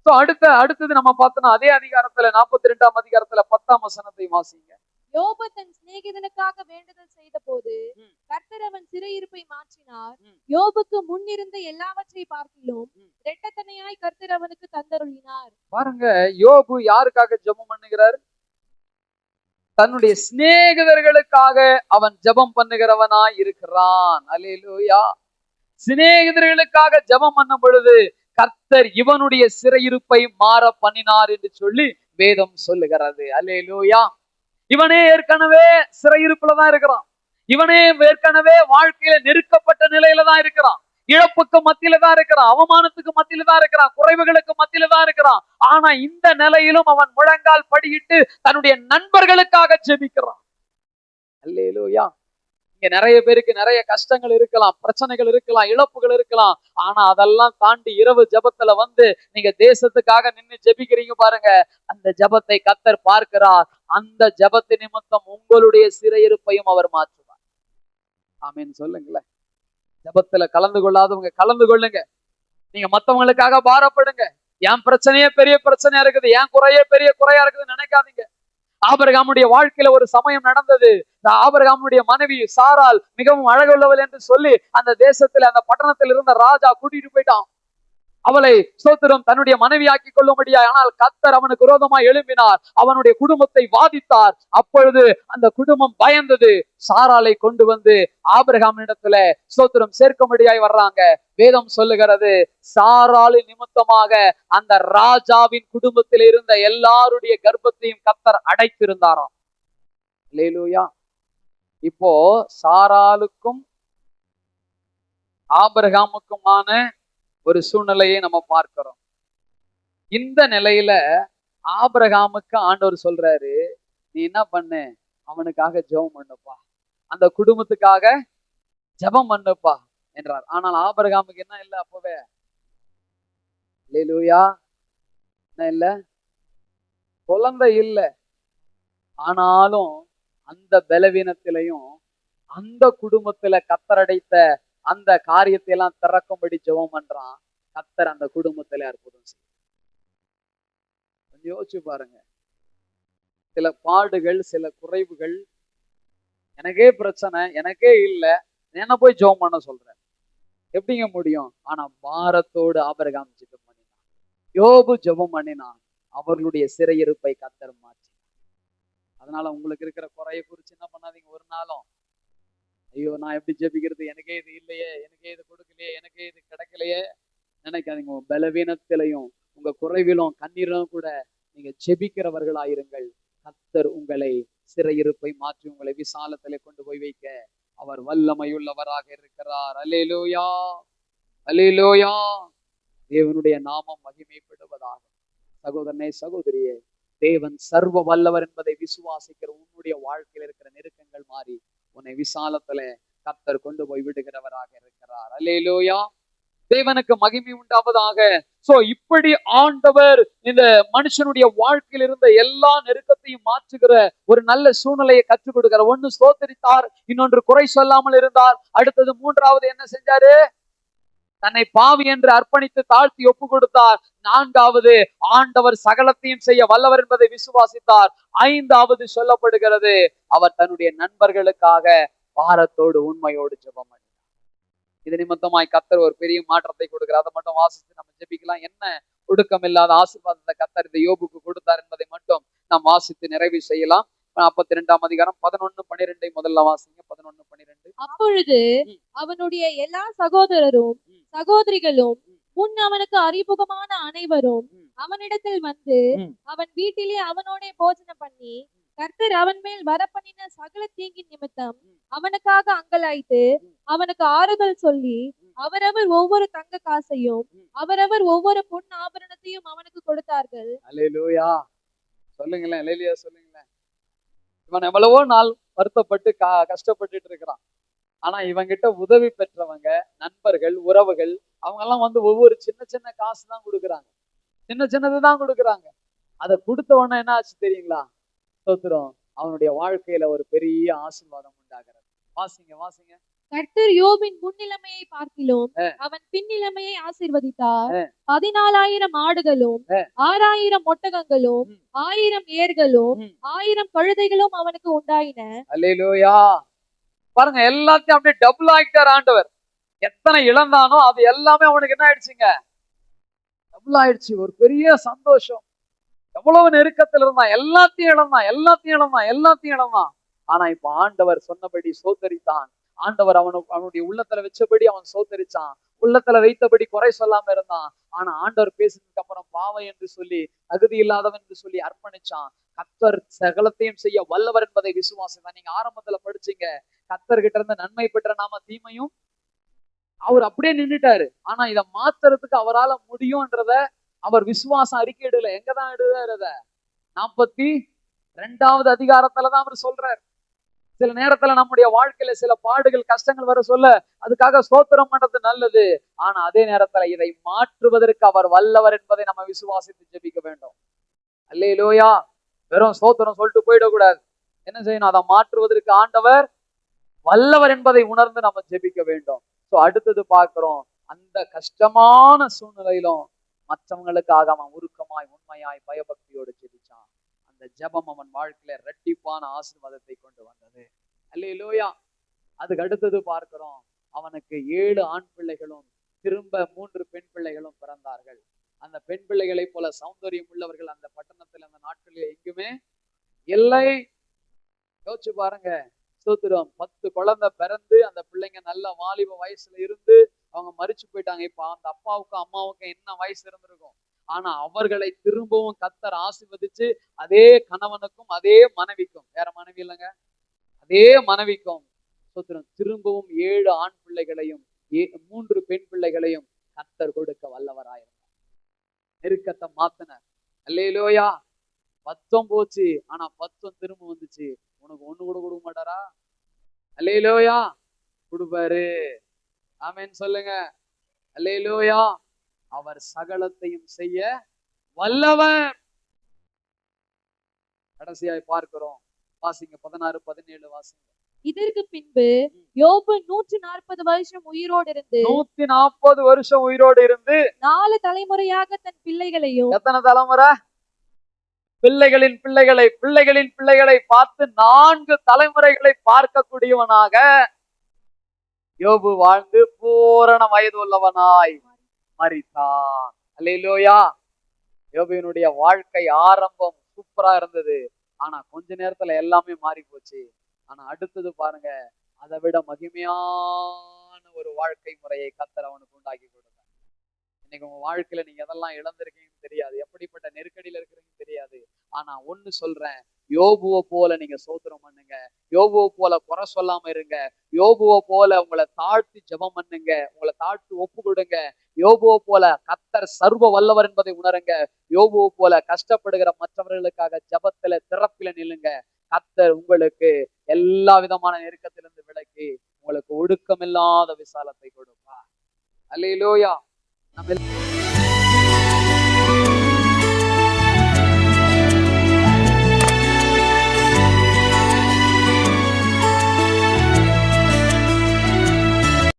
சோ அடுத்தது நம்ம பார்த்தோம்னா அதே அதிகாரத்துல 42ஆம் அதிகாரத்துல 10ஆம் வசனத்தை வாசிங்க. யோபு தன் சிநேகிதனுக்காக வேண்டுதல் செய்த போது கர்த்தர் அவன் சிறையிருப்பை மாற்றினார். யோபுக்கு முன்னிருந்த எல்லாவற்றை பார்க்கிலும் இரட்டத்தனையாய் கர்த்தர் அவனுக்கு தந்தருளினார். பாருங்க, யோபு யாருக்காக ஜெபம் பண்ணுகிறார்? தன்னுடைய சிநேகிதர்களுக்காக அவன் ஜெபம் பண்ணுகிறவனாய் இருக்கிறான். அல்லேலூயா. சிநேகிதர்களுக்காக ஜெபம் பண்ணும் பொழுது கர்த்தர் இவனுடைய சிறையிருப்பை மாற பண்ணினார் என்று சொல்லி வேதம் சொல்லுகிறது. அல்லேலூயா. இவனே ஏற்கனவே சிறையிருப்புலதான் இருக்கிறான். இவனே ஏற்கனவே வாழ்க்கையில நெருக்கப்பட்ட நிலையில தான் இருக்கிறான். இழப்புக்கு மத்தியில தான் இருக்கிறான். அவமானத்துக்கு மத்தியில தான் இருக்கிறான். குறைவுகளுக்கு மத்தியில தான் இருக்கிறான். ஆனா இந்த நிலையிலும் அவன் முழங்கால் படியிட்டு தன்னுடைய நண்பர்களுக்காக ஜெபிக்கிறான். அல்லேலூயா. இங்க நிறைய பேருக்கு நிறைய கஷ்டங்கள் இருக்கலாம், பிரச்சனைகள் இருக்கலாம், இழப்புகள் இருக்கலாம். ஆனா அதெல்லாம் தாண்டி இரவு ஜெபத்துல வந்து நீங்க தேசத்துக்காக நின்று ஜெபிக்கிறீங்க பாருங்க, அந்த ஜெபத்தை கர்த்தர் பார்க்கிறார். அந்த ஜெபத்து நிமித்தம் உங்களுடைய சிறையிருப்பையும் அவர் மாற்றுவார். ஆமீன் சொல்லுங்களேன். ஜெபத்துல கலந்து கொள்ளாதவங்க கலந்து கொள்ளுங்க. நீங்க மத்தவங்களுக்காக பாரப்படுங்க. என் பிரச்சனையே பெரிய பிரச்சனையா இருக்குது, என் குறையே பெரிய குறையா இருக்குதுன்னு நினைக்காதீங்க. ஆபிரகாமுடைய வாழ்க்கையில ஒரு சமயம் நடந்தது. ஆபிரகாமுடைய மனைவி சாராள் மிகவும் அழகுள்ளவள் என்று சொல்லி அந்த தேசத்துல அந்த பட்டணத்தில் இருந்த ராஜா கூட்டிட்டு போயிட்டான். அவளை ஸ்தோத்திரம் தன்னுடைய மனைவியாக்கி கொள்ளும்படியா. ஆனால் கர்த்தர் அவனுக்கு விரோதமாய் எழும்பினார். அவனுடைய குடும்பத்தை வாதித்தார். அப்பொழுது அந்த குடும்பம் பயந்தது. சாராளை கொண்டு வந்து ஆபிரகாமினிடத்துல ஸ்தோத்திரம் சேர்க்கும்படியாய் வர்றாங்க. வேதம் சொல்லுகிறது, சாராளின் நிமித்தமாக அந்த ராஜாவின் குடும்பத்தில் இருந்த எல்லாருடைய கர்ப்பத்தையும் கர்த்தர் அடைத்திருந்தாராம். அல்லேலூயா. இப்போ சாராளுக்கும் ஆபிரகாமுக்குமான ஒரு சூழ்நிலையை நம்ம பார்க்கிறோம். இந்த நிலையில ஆபிரகாமுக்கு ஆண்டவர் சொல்றாரு, நீ என்ன பண்ணு, அவனுக்காக ஜெபம் பண்ணுப்பா, அந்த குடும்பத்துக்காக ஜெபம் பண்ணுப்பா என்றார். ஆனால் ஆபிரகாமுக்கு என்ன இல்லை அப்பவே? அல்லேலூயா. என்ன இல்ல? குழந்தை இல்லை. ஆனாலும் அந்த பலவீனத்திலையும் அந்த குடும்பத்துல கத்தரடைத்த அந்த காரியத்தை எல்லாம் திறக்கும்படி ஜெபம் பண்றான். கர்த்தர் அந்த குடும்பத்திலே அற்புதம் செய்யும். கொஞ்சம் யோசிச்சு பாருங்க. சில பாடுகள், சில குறைவுகள், எனக்கே பிரச்சனை, எனக்கே இல்லை, என்ன போய் ஜெபம் பண்ண சொல்றேன், எப்படிங்க முடியும்? ஆனா பாரத்தோடு ஆபிரகாம் ஜெபம் பண்ணினான், யோபு ஜெபம் பண்ணினான். அவர்களுடைய சிறையிருப்பை கர்த்தர் மாற்றி. அதனால உங்களுக்கு இருக்கிற குறையை குறிச்சு என்ன பண்ணாதீங்க ஒரு நாளும். ஐயோ நான் எப்படி ஜெபிக்கிறது, எனக்கே இது இல்லையே, எனக்கே இது கொடுக்கலையே, எனக்கே இது கிடைக்கலையே நினைக்காதீங்க. உங்க பலவீனத்திலையும் உங்க குறைவிலும் கண்ணீரிலும் கூட நீங்க ஜெபிக்கிறவர்களாயிருங்கள். கர்த்தர் உங்களை சிறையிருப்பை மாற்றி உங்களை விசாலத்திலே கொண்டு போய் வைக்க அவர் வல்லமையுள்ளவராக இருக்கிறார். அல்லேலூயா, அல்லேலூயா. தேவனுடைய நாமம் மகிமைப்படுவதாக. சகோதரனே, சகோதரியே, தேவன் சர்வ வல்லவர் என்பதை விசுவாசிக்கிற உன்னுடைய வாழ்க்கையில் இருக்கிற நெருக்கங்கள் மாறி உன்னை விசாலத்துல கர்த்தர் கொண்டு போய் விடுகிறவராக இருக்கிறார். அல்லேலூயா. தேவனுக்கு மகிமை உண்டாவதாக. சோ இப்படி ஆண்டவர் இந்த மனுஷனுடைய வாழ்க்கையில் இருந்த எல்லா நெருக்கத்தையும் மாற்றுகிற ஒரு நல்ல சூழ்நிலையை கற்றுக் கொடுக்கிறார். ஒன்னு ஸ்தோத்தரித்தார், இன்னொன்று குறை சொல்லாமல் இருந்தார். அடுத்தது மூன்றாவது என்ன செஞ்சாரு? தன்னை பாவி என்று அர்ப்பணித்து தாழ்த்தி ஒப்பு கொடுத்தார். நான்காவது, ஆண்டவர் சகலத்தையும் செய்ய வல்லவர் என்பதை விசுவாசித்தார். ஐந்தாவது சொல்லப்படுகிறது, அவர் தன்னுடைய நண்பர்களுக்காக பாரத்தோடு உண்மையோடு ஜெபம் பண்ணினார். இது நிமித்தமாய் கர்த்தர் ஒரு பெரிய மாற்றத்தை கொடுக்கிறார். அதை மட்டும் வாசித்து நம்ம ஜெபிக்கலாம். என்ன ஒடுக்கம் இல்லாத ஆசீர்வாதத்தை கர்த்தர் இந்த யோபுக்கு கொடுத்தார் என்பதை மட்டும் நாம் வாசித்து நிறைவு செய்யலாம். 42ஆம் அதிகாரம் 11-12 முதல்ல வாசிங்க. 11-12. அப்பொழுது அவனுடைய எல்லா சகோதரரும் சகோதரிகளும் முன் அவனுக்கு அறிமுகமான அனைவரும் அவனிடத்தில் வந்து அவன் வீட்டிலே அவனோட போஜனம் பண்ணி கர்த்தர் அவன் மேல் வரப்பண்ணின சகல தீங்கின் நிமித்தம் அவனுக்காக அங்கலாய்த்து அவனுக்கு ஆறுதல் சொல்லி அவரவர் ஒவ்வொரு தங்க காசையும் அவரவர் ஒவ்வொரு பொன் ஆபரணத்தையும் அவனுக்கு கொடுத்தார்கள். அல்லேலூயா. சொல்லுங்களேன், அல்லேலூயா சொல்லுங்களேன். இவன் எவ்வளவோ நாள் வருத்தப்பட்டு கஷ்டப்பட்டுட்டு இருக்கிறான். ஆனா இவங்கிட்ட உதவி பெற்றவங்க, நண்பர்கள், உறவுகள், அவங்க எல்லாம் வந்து ஒவ்வொரு சின்ன சின்ன காசு தான் கொடுக்குறாங்க, சின்ன சின்னதுதான் கொடுக்குறாங்க. அதை கொடுத்த உடனே என்ன ஆச்சு தெரியுங்களா? ஸ்தோத்திரம், அவனுடைய வாழ்க்கையில ஒரு பெரிய ஆசீர்வாதம் உண்டாகிறது. வாசிங்க வாசிங்க. கர்த்தர் யோபின் முன்னிலைமையை பார்க்கிலும் அவன் பின்னிலைமையை ஆசீர்வதித்தார். 14,000 ஆடுகளும் 6,000 ஒட்டகங்களும் 1000 ஏர்களும் 1000 கழுதைகளும் அவனுக்கு உண்டாயின. அல்லேலூயா. பாருங்க, எல்லாத்தையும் அப்படியே டபுள் ஆகிட்டார் ஆண்டவர். எத்தனை இழந்தானோ அது எல்லாமே அவனுக்கு என்ன ஆயிடுச்சுங்க? டபுள் ஆயிடுச்சு. ஒரு பெரிய சந்தோஷம். எவ்வளவு நெருக்கத்தில் இருந்தான், எல்லாத்தையும் இழந்தான். ஆனா இப்ப ஆண்டவர் சொன்னபடி சோத்தரித்தான். ஆண்டவர் அவனுடைய உள்ளத்துல வச்சபடி அவன் சோத்தரிச்சான். உள்ளத்துல வைத்தபடி குறை சொல்லாம இருந்தான். ஆனா ஆண்டவர் பேசினதுக்கு அப்புறம் பாவம் என்று சொல்லி, தகுதி இல்லாதவன் என்று சொல்லி அர்ப்பணிச்சான். கர்த்தர் சகலத்தையும் செய்ய வல்லவர் என்பதை விசுவாசித்தான். நீங்க ஆரம்பத்துல படிச்சீங்க, கர்த்தர்கிட்ட இருந்து நன்மை பெற்ற நாம தீமையும். அவர் அப்படியே நின்னுட்டாரு. ஆனா இதை மாத்துறதுக்கு அவரால முடியும்ன்றத அவர் விசுவாசம் அறிக்கையிடல. எங்கதான் இடுவார்? அத 42வது அதிகாரத்துலதான் அவர் சொல்றார். சில நேரத்துல நம்முடைய வாழ்க்கையில சில பாடுகள் கஷ்டங்கள் வர சொல்ல அதுக்காக ஸ்தோத்திரம் பண்றது நல்லது. ஆனா அதே நேரத்துல இதை மாற்றுவதற்கு அவர் வல்லவர் என்பதை நம்ம விசுவாசித்து ஜெபிக்க வேண்டும். அல்லேலூயா. வெறும் ஸ்தோத்திரம் சொல்லிட்டு போயிடக்கூடாது. என்ன செய்யணும்? அதை மாற்றுவதற்கு ஆண்டவர் வல்லவர் என்பதை உணர்ந்து நம்ம ஜெபிக்க வேண்டும். சோ அடுத்தது பார்க்கிறோம், அந்த கஷ்டமான சூழ்நிலையிலும் மற்றவங்களுக்காக அவன் உருக்கமாய் உண்மையாய் பயபக்தியோடு ஜெபிச்சான். அந்த ஜெபம் அவன் வாழ்க்கையில இரட்டிப்பான ஆசீர்வாதத்தை கொண்டு வந்தது. அல்லேலூயா. அதுக்கு அடுத்தது பார்க்கிறோம், அவனுக்கு 7 ஆண் பிள்ளைகளும் திரும்ப 3 பெண் பிள்ளைகளும் பிறந்தார்கள். அந்த பெண் பிள்ளைகளை போல சௌந்தரியம் உள்ளவர்கள் அந்த பட்டணத்தில் அந்த நாட்களில் எங்குமே இல்லை. யோசிச்சு பாருங்க. ஸ்தோத்திரம். 10 குழந்தை பிறந்து அந்த பிள்ளைங்க நல்ல வாலிப வயசுல இருந்து அவங்க மரிச்சு போயிட்டாங்க. இப்ப அந்த அப்பாவுக்கும் அம்மாவுக்கும் என்ன வயசு இருந்திருக்கும்? ஆனா அவர்களை திரும்பவும் கர்த்தர் ஆசீர்வதிச்சு அதே கணவனுக்கும் அதே மனைவிக்கும், வேற மனைவி இல்லைங்க, அதே மனைவிக்கும் ஸ்தோத்திரம், திரும்பவும் 7 ஆண் பிள்ளைகளையும் 3 பெண் பிள்ளைகளையும் கர்த்தர் கொடுக்க வல்லவராயிருந்தார். நெருக்கத்தை மாத்தினார். அல்லேலூயா. 10 போச்சு, ஆனா 10 திரும்ப வந்துச்சு. உனக்கு 1 கூட கொடுக்க மாட்டாரா? அல்லேலூயா. கொடுப்பாரு. ஆமென் சொல்லுங்க. அல்லேலூயா. அவர் சகலத்தையும் செய்ய வல்லவர். கடைசியாய் பார்க்கிறோம். வாசிங்க 16, 17 வாசிங்க. இதற்கு பின்பு யோபு 140 வருஷம் உயிரோடு இருந்து 140 வருஷம் உயிரோடு இருந்து 4 தலைமுறையாக தன் பிள்ளைகளையும். எத்தனை தலைமுறை? பிள்ளைகளின் பிள்ளைகளை பிள்ளைகளின் பிள்ளைகளை பார்த்து 4 தலைமுறைகளை பார்க்கக்கூடியவனாக யோபு வாழ்ந்து பூரண வயது உள்ளவனாய் மரித்தான். அல்லேலூயா. யோபுவினுடைய வாழ்க்கை ஆரம்பம் சூப்பரா இருந்தது. ஆனா கொஞ்ச நேரத்துல எல்லாமே மாறி போச்சு. ஆனா அடுத்தது பாருங்க, அதை விட மகிமையான ஒரு வாழ்க்கை முறையை கர்த்தர் அவனுக்கு உண்டாக்கி கொடுத்தார். இன்னைக்கு உங்க வாழ்க்கையில நீங்க எதெல்லாம் இழந்திருக்கீங்கன்னு தெரியாது, எப்படிப்பட்ட நெருக்கடியில இருக்கிறீங்கன்னு தெரியாது. ஆனா ஒண்ணு சொல்றேன், யோபுவை போல நீங்க ஸ்தோத்திரம் பண்ணுங்க. யோபுவை போல குறை சொல்லாம இருங்க. யோபுவை போல உங்களை தாழ்த்தி ஜெபம் பண்ணுங்க. உங்களை தாழ்த்தி ஒப்பு கொடுங்க. யோபுவை போல கர்த்தர் சர்வ வல்லவர் என்பதை உணருங்க. யோபுவை போல கஷ்டப்படுகிற மற்றவர்களுக்காக ஜெபத்துல திறப்பில நில்லுங்க. கர்த்தர் உங்களுக்கு எல்லா விதமான நெருக்கத்திலிருந்து விலக்கி உங்களுக்கு ஒடுக்கமில்லாத விசாலத்தை கொடுப்பார். அல்லேலூயா. நம்ம